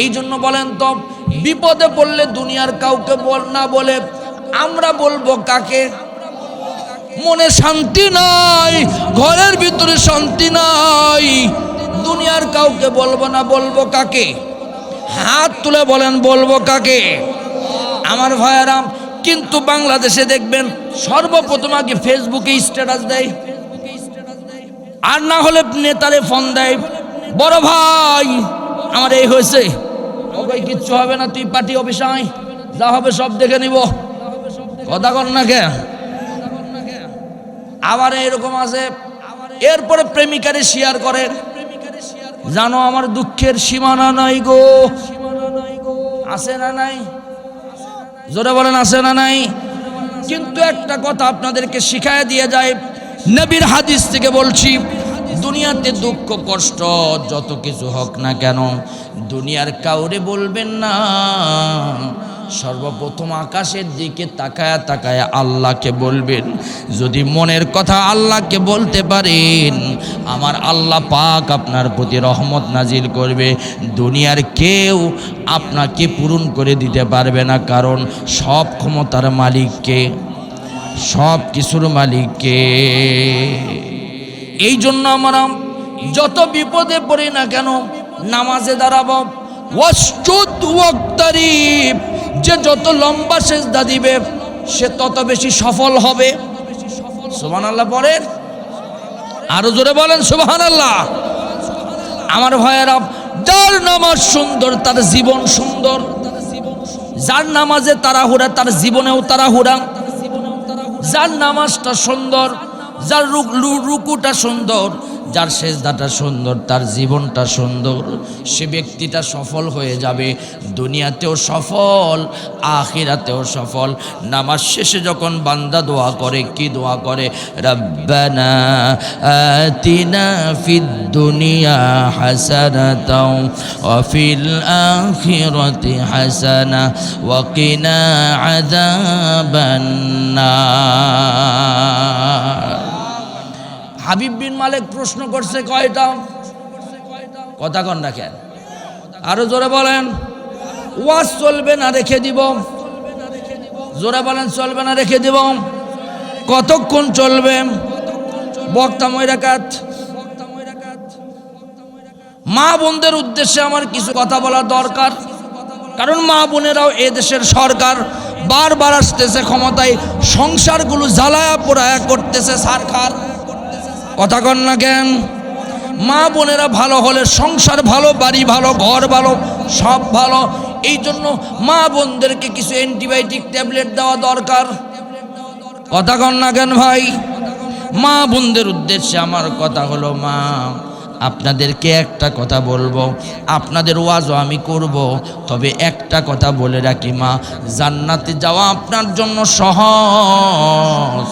এই জন্য বলেন তো, বিপদে পড়লে দুনিয়ার কাউকে না বলে আমরা বলবো কাকে? মনে শান্তি নাই, ঘরের ভিতরে শান্তি নাই, দুনিয়ার কাউকে বলবো না, বলবো কাকে? হাত তুলে বলেন, বলবো কাকে? আমার ভাইয়েরা, কিন্তু বাংলাদেশে দেখবেন সর্বপ্রথম আগে ফেসবুকে স্ট্যাটাস দেয়, আর না হলে নেতারে ফোন দেয়, বড় ভাই আমার এই হয়েছে, ওই কিচ্ছু হবে না, তুই পার্টি অফিসে আয়, যা হবে সব দেখে নিব। কথা কর না কে? আবার এরকম আছে, এরপরে প্রেমিকারে শেয়ার করে, জানো আমার দুঃখের সীমানা নাই গো। আছে না নাই? জোরে বলেন, আছে না নাই? কিন্তু একটা কথা আপনাদেরকে শিখায় দিয়ে যায়, নবীর হাদিস থেকে বলছি, দুনিয়াতে দুঃখ কষ্ট যত কিছু হোক না কেন দুনিয়ার কাউরে বলবেন না, সর্বপ্রথম আকাশের দিকে তাকায়া তাকায়া আল্লাহকে বলবেন। যদি মনের কথা আল্লাহকে বলতে পারেন, আমার আল্লাহ পাক আপনার প্রতি রহমত নাজিল করবে। দুনিয়ার কেউ আপনাকে পূরণ করে দিতে পারবে না, কারণ সব ক্ষমতার মালিককে, সব কিছুর মালিককে। এই জন্য আমরা যত বিপদে পড়ি না কেন নামাজে দাঁড়াবো, ওয়াসজুদ ওয়াক্তারিব, যে যত লম্বা সেজদা দিবে সে তত বেশি সফল হবে। সুবহানাল্লাহ পড়েন, আরো জোরে বলেন সুবহানাল্লাহ। আমার ভাইয়েরা, যার নামাজ সুন্দর তার জীবন সুন্দর, যার নামাজে তাড়াহুড়া তার জীবনেও তাড়াহুড়া, যার নামাজটা সুন্দর, যার রুকুটা সুন্দর, যার সেজদাটা সুন্দর, তার জীবনটা সুন্দর, সে ব্যক্তিটা সফল হয়ে যাবে, দুনিয়াতেও সফল আখিরাতেও সফল। নামাজ শেষে যখন বান্দা দোয়া করে, কি দোয়া করে? রব্বানা আতিনা ফিদ দুনিয়া হাসানাতাও ওয়া ফিল আখিরাতি হাসানা ওয়া কিনা আযাবান নার। হাবিব বিন মালিক প্রশ্ন করছে কয়টা? কথা কন না কেন? আরো জোরে বলেন। ওয়াজ চলবে না রেখে দিব? জোরে বলেন, চলবে না রেখে দিব? কতক্ষণ চলবে? বক্তা ময়রাকাত। মা বোনদের উদ্দেশ্যে আমার কিছু কথা বলা দরকার, কারণ মা বোনেরাও এদেশের সরকার বারবার আসতেছে ক্ষমতায়, সংসারগুলো জ্বালায়া পোড়ায়া করতেছে সরকার। কথা কন না কেন? মা বোনেরা ভালো হলে সংসার ভালো, বাড়ি ভালো, ঘর ভালো, সব ভালো। এই জন্য মা বোনদেরকে কিছু অ্যান্টিবায়োটিক ট্যাবলেট দেওয়া দরকার। কথা কন না কেন ভাই? মা বোনদের উদ্দেশ্যে আমার কথা হলো, মা আপনাদেরকে একটা কথা বলবো, আপনাদের ওয়াজও আমি করব, তবে একটা কথা বলে রাখি, মা জান্নাতে যাওয়া আপনার জন্য সহজ,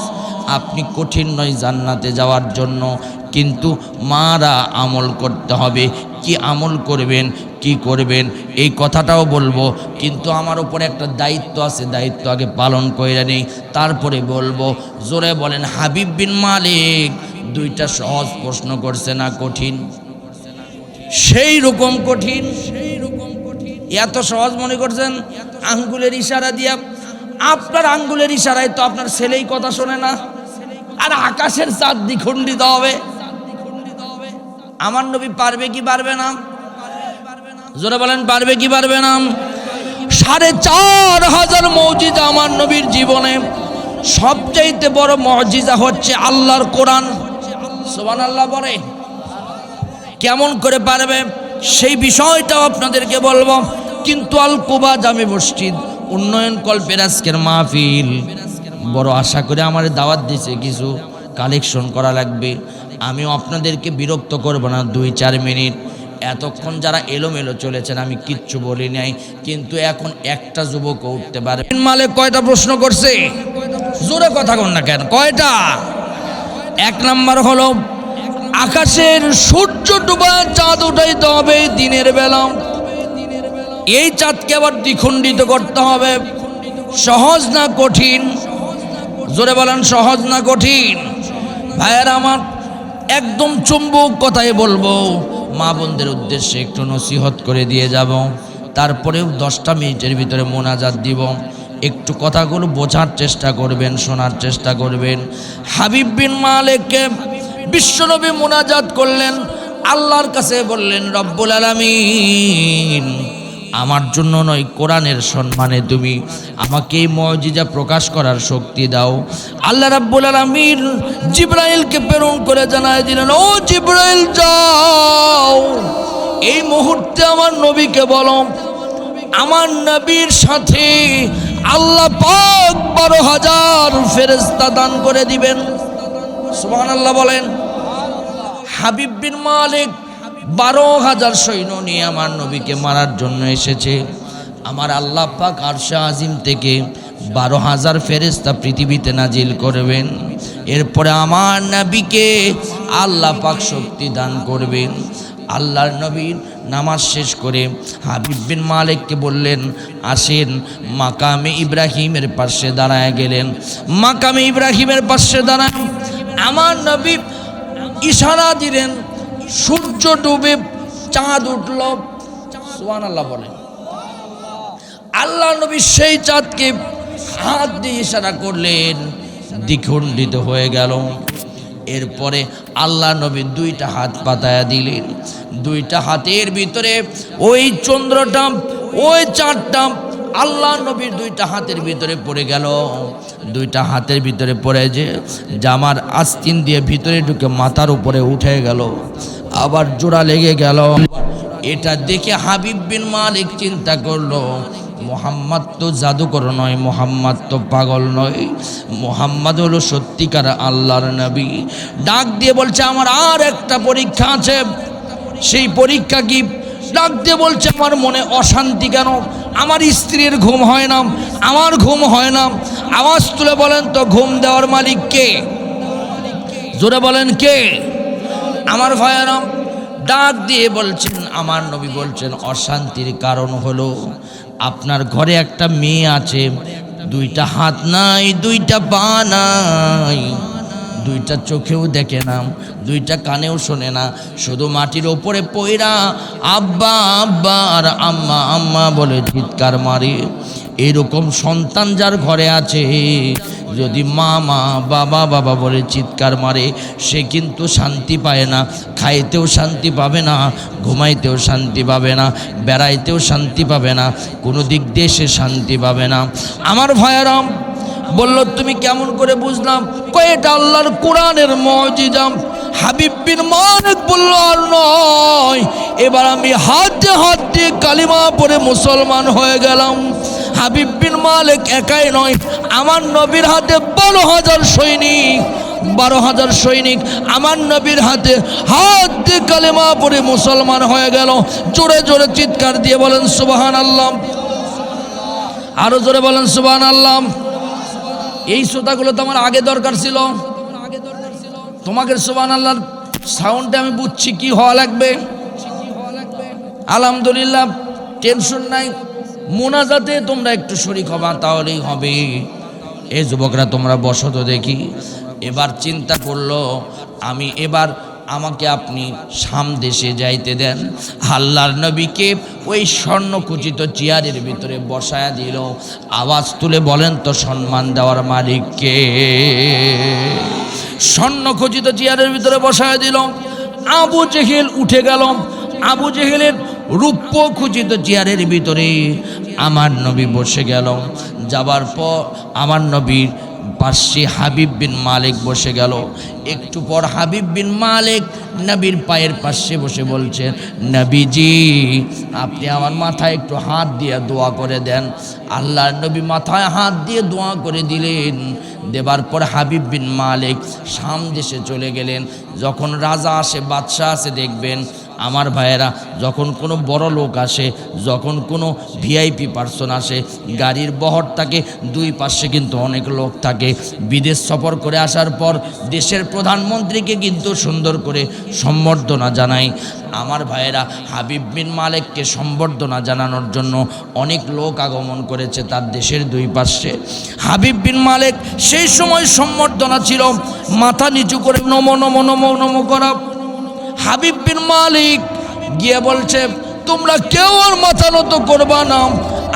আপনি কঠিন নয় জান্নাতে যাওয়ার জন্য, কিন্তু মারা আমল করতে হবে। কি আমল করবেন, কি করবেন এই কথাটাও বলবো, কিন্তু আমার উপরে একটা দায়িত্ব আছে, দায়িত্ব আগে পালন করে নেই, তারপরে বলবো। জোরে বলেন। হাবিব বিন মালিক দুইটা সহজ প্রশ্ন করছে না কঠিন? সেই রকম কঠিন। এত সহজ মনে করছেন? আঙ্গুলের ইশারা দিয়া, আপনার আঙ্গুলের ইশারায় তো আপনার ছেলেই কথা শোনে না, আর আকাশের চাঁদ দ্বিখণ্ডিত হবে। আমার নবী পারবে কি পারবে না? জোরে বলেন, পারবে কি পারবে না? ৪,৫০০ মুজিজা আমার নবীর জীবনে, সবচাইতে বড় মুজিজা হচ্ছে আল্লাহর কোরআন। সুবহানাল্লাহ বলে। কেমন করে পারবে সেই বিষয়টাও আপনাদেরকে বলবো। কিন্তু আল কুবা জামে মসজিদ উন্নয়ন কল্পের আজকের মাহফিল, বড় আশা করে আমার দাওয়াত দিয়েছে, কিছু কালেকশন করা লাগবে। আমিও আপনাদেরকে বিরক্ত করব না, ২-৪ মিনিট। এতক্ষণ যারা এলোমেলো চলেছেন আমি কিচ্ছু বলি নাই, কিন্তু এখন একটা যুবক উঠতে পারে। মালিক কয়টা প্রশ্ন করছে? জোরে কথা কন না কেন? কয়টা? ১ নাম্বার হলো আকাশের সূর্য ডুবা চাঁদ উঠাইতে হবে দিনের বেলা। এই চাঁদকে আবার দ্বিখণ্ডিত করতে হবে। সহজ না কঠিন? জোরে বলেন, সহজ না কঠিন? ভাইয়েরা আমার, একদম চুম্বক কথাই বলবো, মা বোনদের উদ্দেশ্যে একটু নসিহত করে দিয়ে যাব, তারপরেও 10টা মিনিটের ভিতরে মোনাজাত দিব। একটু কথাগুলো বোঝার চেষ্টা করবেন, শোনার চেষ্টা করবেন। হাবিব বিন মালিককে বিশ্বনবী মোনাজাত করলেন, আল্লাহর কাছে বললেন, রব্বুল আলামিন, আমার জন্য নয়, কোরআনের সম্মানে তুমি আমাকে এই মুজিজা প্রকাশ করার শক্তি দাও। আল্লাহ রাব্বুল আলামিন জিবরাইলকে প্রেরণ করে জানায় দিলেন, ও জিবরাইল, যাও এই মুহূর্তে আমার নবীকে বলো, আমার নবীর সাথে আল্লাহ পাক 12,000 ফেরেশতা দান করে দিবেন। সুবহানাল্লাহ বলেন। হাবিব বিন মালিক 12,000 সৈন্য নিয়ে আমার নবীকে মারার জন্য এসেছে। আমার আল্লাহ পাক আরশে আজিম থেকে 12,000 ফেরেশতা পৃথিবীতে নাজিল করবেন। এরপরে আমার নবীকে আল্লাহ পাক শক্তি দান করবেন। আল্লাহর নবীর নামাজ শেষ করে হাবিব বিন মালিককে বললেন, আসেন। মাকামে ইব্রাহিমের পাশে দাঁড়ায় গেলেন। মাকামে ইব্রাহিমের পাশে দাঁড়ান আমার নবী ইশারা দিলেন, সূর্য ডুবে চাঁদ উঠল। সুবহানাল্লাহ বলেন। আল্লাহ নবী সেই চাঁদকে হাত দিয়ে ইশারা করলেন, দ্বিখণ্ডিত হয়ে গেল। এরপরে আল্লাহ নবী 2টা হাত পাতায়া দিলেন। 2টা হাতের ভিতরে ওই চন্দ্রটা, ওই চাঁদটা আল্লাহ নবীর 2টা হাতের ভিতরে পড়ে গেল। 2টা হাতের ভিতরে পড়ে যে জামার আস্তিন দিয়ে ভিতরে ঢুকে মাথার উপরে উঠে গেল, আবার জোড়া লেগে গেল। এটা দেখে হাবিব বিন মালিক চিন্তা করলো, মোহাম্মদ তো জাদুকর নয়, মোহাম্মদ তো পাগল নয়, মোহাম্মদ হলো সত্যিকার আল্লাহর নবী। ডাক দিয়ে বলছে, আমার আর একটা পরীক্ষা আছে। সেই পরীক্ষা কি? ডাক দিয়ে বলছে, আমার মনে অশান্তি কেন? আমার স্ত্রীর ঘুম হয় না, আমার ঘুম হয় না। আওয়াজ তুলে বলেন তো, ঘুম দেওয়ার মালিক কে? জোরে বলেন, কে? আমার ভাইয়েরা ডাক দিয়ে বলছেন, আমার নবী বলছেন, অশান্তির কারণ হলো আপনার ঘরে একটা মেয়ে আছে, 2টা হাত নাই, 2টা পা নাই, 2টা চোখেও দেখে না, 2টা কানেও শোনে না, শুধু মাটির ওপরে পয়রা আব্বা আব্বা আর আম্মা আম্মা বলে চিৎকার মারে। এরকম সন্তান যার ঘরে আছে, যদি মা মা বাবা বাবা বলে চিৎকার মারে, সে কিন্তু শান্তি পায় না। খাইতেও শান্তি পাবে না, ঘুমাইতেও শান্তি পাবে না, বেড়াইতেও শান্তি পাবে না, কোনো দিক দিয়ে সে শান্তি পাবে না। আমার ভাইয়েরা বলল, তুমি কেমন করে বুঝলাম? কয়েকটা আল্লাহর কোরআনের মুজিজা। হাবিব বিন মালিক বলল, আর নয়, এবার আমি হাত দিয়ে কালিমা পড়ে মুসলমান হয়ে গেলাম। হাবিব বিন মালিক একাই নয়, আমার নবীর হাতে 12,000 সৈনিক, 12,000 সৈনিক আমার নবীর হাতে হাত দিয়ে কালিমা পড়ে মুসলমান হয়ে গেল। জোরে জোরে চিৎকার দিয়ে বলেন সুবহানাল্লাহ। আরো জোরে বলেন সুবহানাল্লাহ। এই শ্রোতাগুলো তো আমার আগে দরকার ছিল। তোমাকে সুবহানাল্লাহর সাউন্ডে আমি বুঝছি কি হওয়া লাগবে। আলহামদুলিল্লাহ, টেনশন নাই। মোনাজাতে তোমরা একটু শরীক হবা, তাহলেই হবে। এই যুবকরা তোমরা বসো তো দেখি। এবার চিন্তা করলো, আমি এবার আমাকে আপনি সামদেশে যাইতে দেন। আল্লাহর নবীকে ওই স্বর্ণখচিত চেয়ারের ভিতরে বসায়া দিল। আওয়াজ তুলে বলেন তো, সম্মান দেওয়ার মালিককে? স্বর্ণখচিত চেয়ারের ভিতরে বসায়া দিল। আবু জেহেল উঠে গেল। আবু জেহেলের রূপ্য খচিত চেয়ারের ভিতরে আমার নবী বসে গেল। যাবার পর আমার নবীর পাশে হাবিব বিন মালিক বসে গেল। একটু পর হাবিব বিন মালিক নবীর পায়ের পাশে বসে বলছেন, নবীজি, আপনি আমার মাথায় একটু হাত দিয়ে দোয়া করে দেন। আল্লাহর নবী মাথায় হাত দিয়ে দোয়া করে দিলেন। দেবার পর হাবিব বিন মালিক সামদেশে চলে গেলেন। যখন রাজা আসে, বাদশাহ আসে, দেখবেন আমার ভাইয়েরা, যখন কোনো বড় লোক আসে, যখন কোনো ভিআইপি পার্সন আসে, গাড়ির বহর থাকে, 2 পাশে কিন্তু অনেক লোক থাকে। বিদেশ সফর করে আসার পর দেশের প্রধানমন্ত্রীকে কিন্তু সুন্দর করে সম্বর্ধনা জানায়। আমার ভাইয়েরা হাবিব বিন মালিককে সম্বর্ধনা জানানোর জন্য অনেক লোক আগমন করেছে তার দেশের দুই পাশে। হাবিব বিন মালিক সেই সময় সম্বর্ধনা ছিল মাথা নিচু করে নমো নমো নমো নমো করা। হাবিব বিন মালিক গিয়ে বলছে, তোমরা কেউ আর মাথা নত করবা না,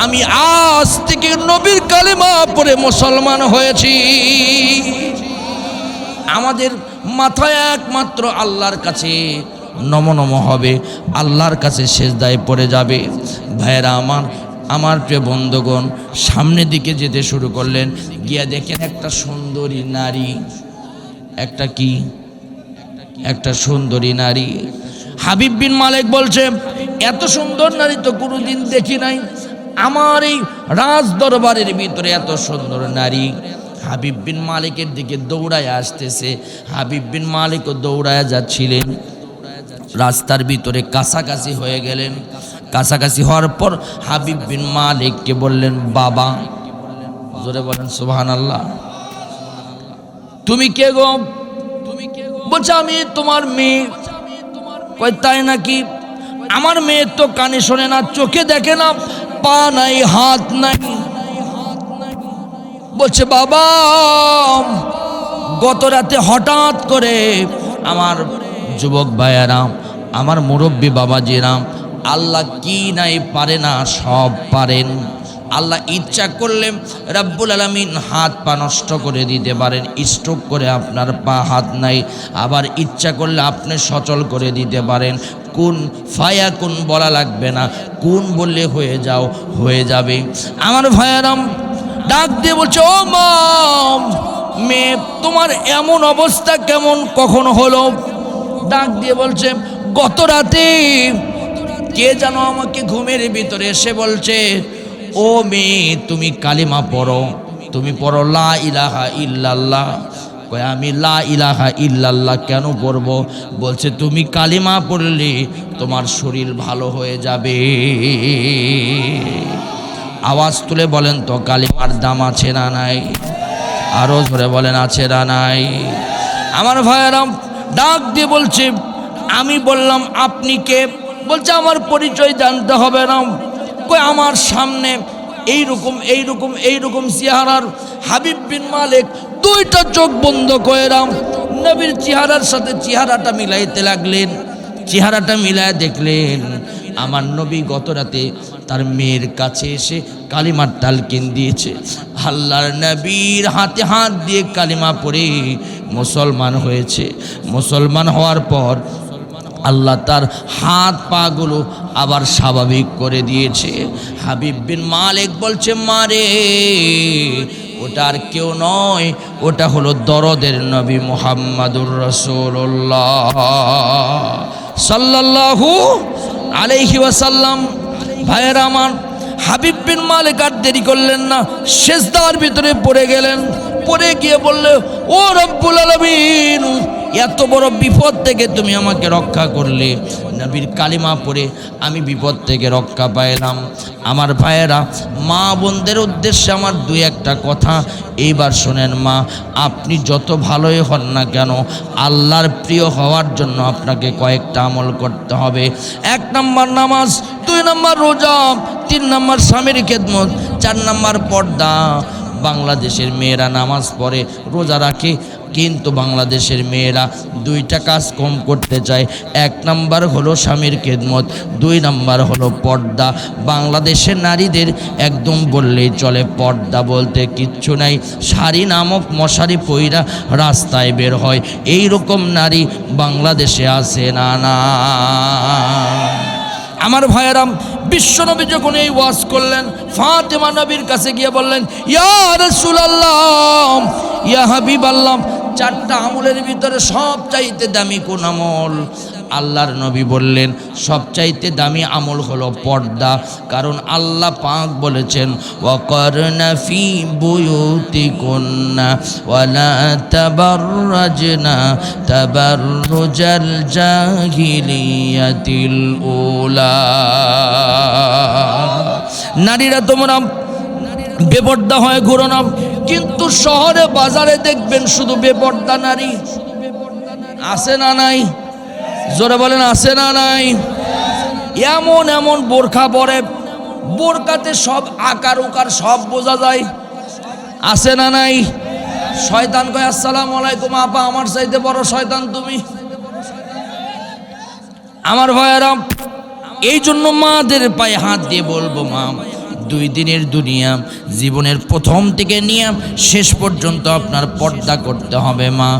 আমি আজ থেকে নবীর কালিমা পড়ে মুসলমান হয়েছি। আমাদের মাথায় একমাত্র আল্লাহর কাছে নমো নমো হবে, আল্লাহর কাছে সেজদায় পড়ে যাবে। ভাইয়েরা আমার প্রিয় বন্ধুগণ, সামনের দিকে যেতে শুরু করলেন। গিয়া দেখেন একটা সুন্দরী নারী, একটা সুন্দরী নারী। হাবিব বিন মালিক বলছে, এত সুন্দর নারী তো কোনোদিন দেখি নাই, আমার এই রাজ দরবারের ভিতরে এত সুন্দর নারী। হাবিব বিন মালিকের দিকে দৌড়ায় আসতেছে। হাবিব বিন মালিকও দৌড়ায় যাচ্ছিলেন। রাস্তার ভিতরে কাছাকাছি হয়ে গেলেন। কাছাকাছি হওয়ার পর হাবিব বিন মালিককে বললেন, বাবা। জোরে বলেন সুবহানাল্লাহ। তুমি কে গো? বলছে, আমি তোমার মেয়ে। কই তাই নাকি? আমার মেয়ে তো কানে শোনে না, চোখে দেখে না, পা নাই, হাত নাই। বলছে, বাবা, গত রাতে হঠাৎ করে আমার যুবক ভাইয়েরা, আমার মুরব্বী বাবাজিরা, আল্লাহ কি নাই পারে না, সব পারেন। আল্লাহ ইচ্ছা করলে রব্বুল আলামিন হাত পা নষ্ট করে দিতে পারেন, স্ট্রোক করে আপনার পা হাত নাই। আবার ইচ্ছা করলে আপনি সচল করে দিতে পারেন। কোন ফায়া কোন বলা লাগবে না, কোন বললে হয়ে যাবে। আমার ভাইয়ারাম ডাক দিয়ে বলছে, ও মা, মেয়ে তোমার এমন অবস্থা কেমন কখন হলো? ডাক দিয়ে বলছে, গত রাতে কে যেন আমাকে ঘুমের ভিতরে এসে বলছে, ও মেয়ে তুমি কালিমা পড়ো, তুমি পড়ো লা ইলাহা ইল্লাল্লাহ। কয়, আমি লা ইলাহা ইল্লাল্লাহ কেন পড়ব? বলছে, তুমি কালিমা পড়লে তোমার শরীর ভালো হয়ে যাবে। আওয়াজ তুলে বলেন তো, কালিমার দাম আছে না নাই? আরো ধরে বলেন, আছে না নাই? আমার ভাইয়েরা ডাক দিয়ে বলছে, আমি বললাম, আপনি কে? বলছে, আমার পরিচয় জানতে হবে না। কই, আমার সামনে এইরকম চেহারার হাবিব বিন মালিক দুইটা চোখ বন্ধ করে নবীর চেহারার সাথে চেহারাটা মিলাইতে লাগলেন। চেহারাটা মিলায় দেখলেন আমার নবী গত রাতে তার মেয়ের কাছে এসে কালিমার তালকিন দিয়েছে। আল্লাহর নবীর হাতে হাত দিয়ে কালিমা পড়ে মুসলমান হয়েছে। মুসলমান হওয়ার পর আল্লাহ তার হাত পাগুলো আবার স্বাভাবিক করে দিয়েছে। হাবিব বিন মালিক বলছে, মারে, ওটা আর কেউ নয়, ওটা হলো দরদের নবী মুহাম্মাদুর রাসূলুল্লাহ সাল্লাল্লাহু আলাইহি ওয়াসাল্লাম। ভাইয়েরা আমার, হাবিব বিন মালিক আর দেরি করলেন না, সেজদার ভিতরে পড়ে গেলেন। পড়ে গিয়ে বললে, ও রব্বুল আলামিন, এত বড় বিপদ থেকে তুমি আমাকে রক্ষা করলে। নবীর কালিমা পড়ে আমি বিপদ থেকে রক্ষা পাইলাম। আমার ভাইয়েরা, মা বোনদের উদ্দেশ্যে আমার দুই একটা কথা এইবার শোনেন। মা, আপনি যত ভালোই হন না কেন, আল্লাহর প্রিয় হওয়ার জন্য আপনাকে কয়েকটা আমল করতে হবে। 1 নম্বর নামাজ, 2 নম্বর রোজা, 3 নম্বর স্বামীর খেদমত, 4 নম্বর পর্দা। বাংলাদেশের মেয়েরা নামাজ পড়ে, রোজা রাখে, কিন্তু বাংলাদেশের মেয়েরা 2টা কাজ কম করতে চায়। 1 নম্বর হলো স্বামীর খেদমত, 2 নম্বর হলো পর্দা। বাংলাদেশের নারীদের একদম বললেই চলে, পর্দা বলতে কিচ্ছু নাই। শাড়ি নামক মশারি পইরা রাস্তায় বের হয়, এই রকম নারী বাংলাদেশে আছে না? না। আমার ভাইয়েরা, বিশ্বনবী যখন এই ওয়াজ করলেন, ফাতেমা নবীর কাছে গিয়ে বললেন, ইয়া রাসূলুল্লাহ, ইয়া হাবিবাল্লাহ, 4টা আমলের ভিতরে সবচাইতে দামি কোন আমল? আল্লাহর নবী বললেন, সবচাইতে দামি আমল হলো পর্দা। কারণ আল্লাহ পাক বলেছেন, ওয়াকারনা ফি বুয়ুতিকুন্না ওয়ালা তাবাররাজনা তাবাররুজাল জাহিলিয়াতিল উলা। নারীরা তোমরা বেপর্দা হয় ঘুরো না। কিন্তু শহরে বাজারে দেখবেন শুধু বেপর্দা নারী, আছে না নাই? জোরে বলেন আছে না নাই? এমন এমন বোরখা পরে, বোরকাতে সব আকার উকার সব বোঝা যায়, আছে না নাই? শয়তান কয় আসসালামু আলাইকুম আপা, আমার চাইতে বড় শয়তান তুমি। আমার ভাইয়েরা, এই জন্য মাদের পায়ে হাত দিয়ে বলবো, মা 2 দিনের দুনিয়া, জীবনের প্রথম থেকে নিয়ে শেষ পর্যন্ত আপনার পর্দা করতে হবে মা।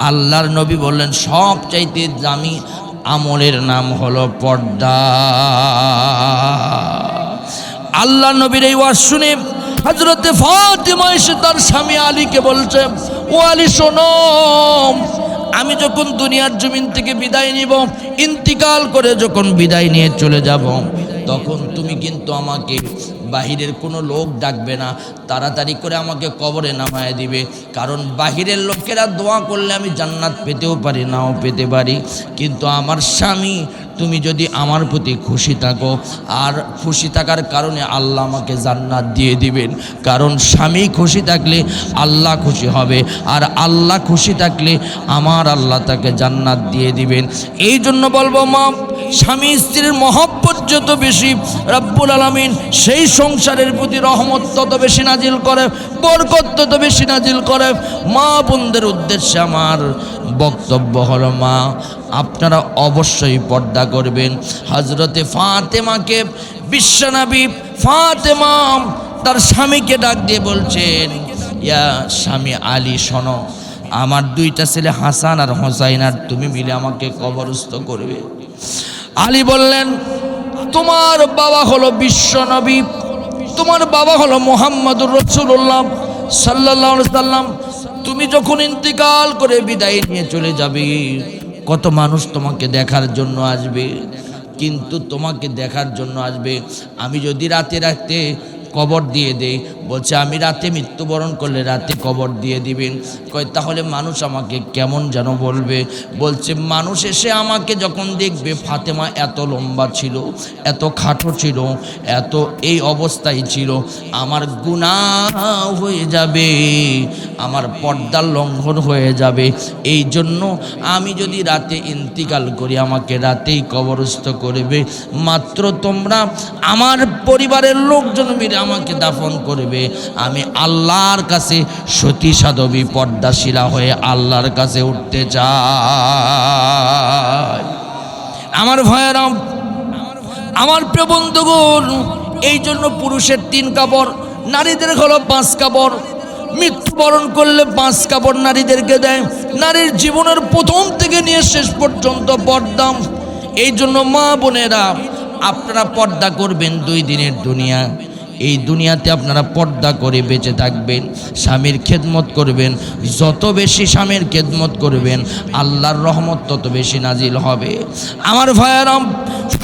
আল্লাহর নবী বললেন সবচাইতে দামি আমলের নাম হলো পর্দা। আল্লাহ নবীর এই ওয়াজ শুনে হযরতে ফাতিমা এসে তার স্বামী আলীকে বলছে, ও আলী শোনো, আমি যখন দুনিয়ার জমিন থেকে বিদায় নিব, ইন্তিকাল করে যখন বিদায় নিয়ে চলে যাব, তখন তুমি কিন্তু আমাকে বাহিরের কোনো লোক ডাকবে না, তাড়াতাড়ি করে আমাকে কবরে নামায় দিবে। কারণ বাহিরের লোকেরা দোয়া করলে আমি জান্নাত পেতেও পারি, নাও পেতে পারি, কিন্তু আমার স্বামী তুমি যদি আমার প্রতি খুশি থাকো, আর খুশি থাকার কারণে আল্লাহ আমাকে জান্নাত দিয়ে দিবেন। কারণ স্বামী খুশি থাকলে আল্লাহ খুশি হবে, আর আল্লাহ খুশি থাকলে আমার আল্লাহ তাকে জান্নাত দিয়ে দিবেন। এই জন্য বলবো মা, স্বামী স্ত্রীর মহব্বত যত বেশি, রব্বুল আলামিন সেই সংসারের প্রতি রহমত তত বেশি নাজিল করে, বরকত তত বেশি নাজিল করে। মা বোনদের উদ্দেশ্যে আমার বক্তব্য হলো, মা আপনারা অবশ্যই পর্দা করবেন। হযরতে ফাতেমাকে বিশ্বনবী ফাতেমা তার স্বামীকে ডাক দিয়ে বলছেন, ইয়া স্বামী আলী শোনো, আমার 2টা ছেলে হাসান আর হোসাইন আর তুমি মিলে আমাকে কবরস্থ করবে। আলী বললেন, তোমার বাবা হলো বিশ্বনবী, তোমার বাবা হলো মুহাম্মদুর রাসূলুল্লাহ সাল্লাল্লাহু আলাইহি সাল্লাম, তুমি যখন ইন্তিকাল করে বিদায় নিয়ে চলে যাবে, কত মানুষ তোমাকে দেখার জন্য আসবে, কিন্তু তোমাকে দেখার জন্য আসবে আমি যদি রাতে রাতে কবর দিয়ে দেই। বলছে আমি রাতে মৃত্যুবরণ করলে রাতে কবর দিয়ে দিবেন। কয় তাহলে মানুষ আমাকে কেমন যেন বলবে। বলছে মানুষ এসে আমাকে যখন দেখবে ফাতেমা এত লম্বা ছিল, এত খাটো ছিল, এত এই অবস্থায় ছিল, আমার গুনাহ হয়ে যাবে, আমার পর্দার লঙ্ঘন হয়ে যাবে। এই জন্য আমি যদি রাতে ইন্তিকাল করি আমাকে রাতেই কবরস্থ করবে, মাত্র তোমরা আমার পরিবারের লোকজন মিলে আমাকে দাফন করবে। আমি আল্লাহর কাছে সতী সাধবী পর্দাশীলা হয়ে আল্লাহর কাছে উঠতে চাই। আমার ভাইয়েরা, আমার প্রিয় বন্ধুগণ, এই জন্য পুরুষের 3 কাপড়, নারীদের হলো 5 কাপড়। মৃত্যুবরণ করলে 5 কাপড় নারীদেরকে দেয়। নারীর জীবনের প্রথম থেকে নিয়ে শেষ পর্যন্ত পর্দা। এই জন্য মা বোনেরা, আপনারা পর্দা করবেন 2 দিনের দুনিয়া। এই দুনিয়াতে আপনারা পর্দা করে বেঁচে থাকবেন, স্বামীর খেদমত করবেন। যত বেশি স্বামীর খেদমত করবেন আল্লাহর রহমত তত বেশি নাজিল হবে। আমার ভাইয়েরা,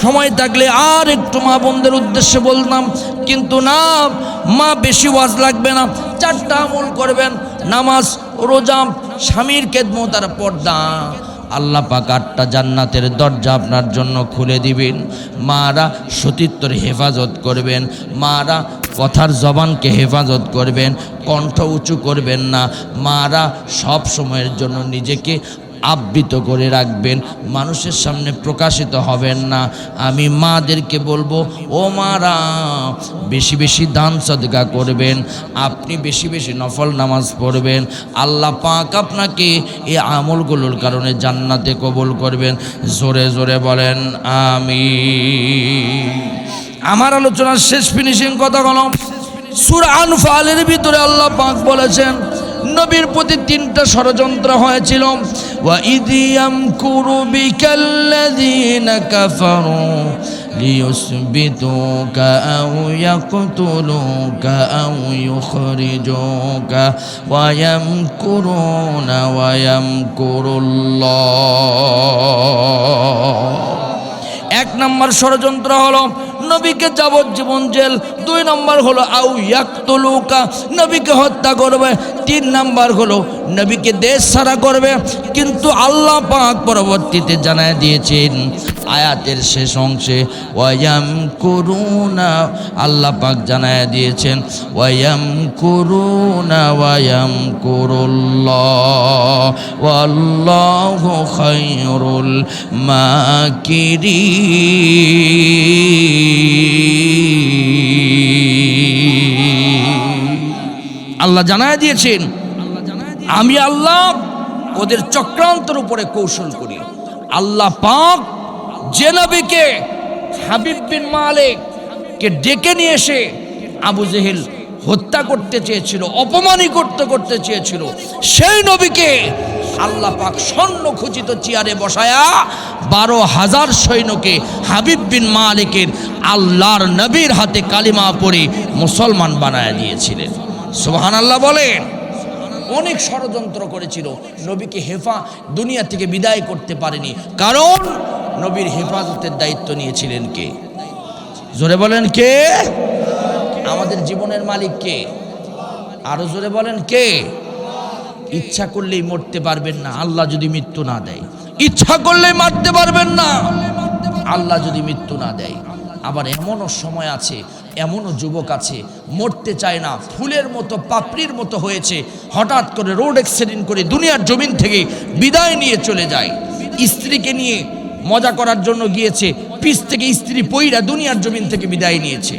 সময় থাকলে আর একটু মা বোনদের উদ্দেশ্যে বলতাম, কিন্তু না, মা বেশি ওয়াজ লাগবে না, 4টা আমল করবেন, নামাজ, রোজা, স্বামীর খেদমত আর পর্দা। আল্লাহ পাক 8টা জান্নাতের দরজা আপনার জন্য খুলে দিবেন। মারা সতীত্বর হেফাজত করবেন, মারা কথার জবানকে হেফাজত করবেন, কণ্ঠ উঁচু করবেন না, মারা সব সময়ের জন্য নিজেকে আবৃত করে রাখবেন, মানুষের সামনে প্রকাশিত হবেন না। আমি মাদেরকে বলবো, ও মারা বেশি বেশি দান সদকা করবেন, আপনি বেশি বেশি নফল নামাজ পড়বেন। আল্লাহ পাক আপনাকে এই আমলগুলোর কারণে জান্নাতে কবুল করবেন। জোরে জোরে বলেন আমিন। আমার আলোচনার শেষ ফিনিশিং কথা হলো, সূরা আনফালের ভিতরে আল্লাহ পাক বলেছেন নবীর প্রতি 3টা ষড়যন্ত্র হয়েছিল। ওয়া ইযি ইয়ামকুরু বিকাল্লাযীনা কাফারু লিয়ুসবিতুকা আও ইয়াকতুলুকা আও ইউখরিজুকা ওয়া ইয়ামকুরুনা ওয়া ইয়ামকুরুল্লাহ। 1 নম্বর ষড়যন্ত্র হলো নবীকে যাবজ্জীবন জেল, 2 নম্বর হলো আউ ইয়াকতুলুকা, নবীকে হত্যা করবে, 3 নম্বর হলো নবীকে দেশ ছাড়া করবে। কিন্তু আল্লাহ পাক পরবর্তীতে জানায় দিয়েছেন, আয়াতের শেষ অংশে ওয়ায়ামকুরুনা আল্লাহ পাক জানায়া দিয়েছেন ওয়ায়ামকুরুনা ওয়ায়ামকুরুল্লাহ ওয়াল্লাহু খায়রুল মাকিরিন। আল্লাহ জানায়া দিয়েছেন আমি আল্লাহ ওদের চক্রান্তের উপরে কৌশল করি। আল্লাহ পাক যে নবীকে হাবিব বিন মালিক কে ডেকে নিয়ে এসে আবু জেহেল হত্যা করতে চেয়েছিল, অপমানিত করতে চেয়েছিল, সেই নবীকে আল্লাহ পাক স্বর্ণখচিত চেয়ারে বসায়া 12,000 সৈন্যকে হাবিব বিন মালিকের আল্লাহর নবীর হাতে কালিমা পড়ে মুসলমান বানায়া দিয়েছিলেন। সুবহানাল্লাহ বলেন। অনেক ষড়যন্ত্র করেছিল, নবীকে দুনিয়া থেকে বিদায় করতে পারেনি, কারণ নবীর হেফাজতের দায়িত্ব নিয়েছিলেন কে? জোরে বলেন কে? আমাদের জীবনের মালিক কে? আরো জোরে বলেন কে? ইচ্ছা করলেই মরতে পারবেন না আল্লাহ যদি মৃত্যু না দেয়, ইচ্ছা করলেই মারতে পারবেন না আল্লাহ যদি মৃত্যু না দেয়। আবার এমনও সময় আছে, এমনও যুবক আছে মরতে চায় না, ফুলের মতো পাপড়ির মতো হয়েছে, হঠাৎ করে রোড অ্যাক্সিডেন্ট করে দুনিয়ার জমিন থেকে বিদায় নিয়ে চলে যায়। স্ত্রীকে নিয়ে মজা করার জন্য গিয়েছে, পিছ থেকে স্ত্রী পইরা দুনিয়ার জমিন থেকে বিদায় নিয়েছে।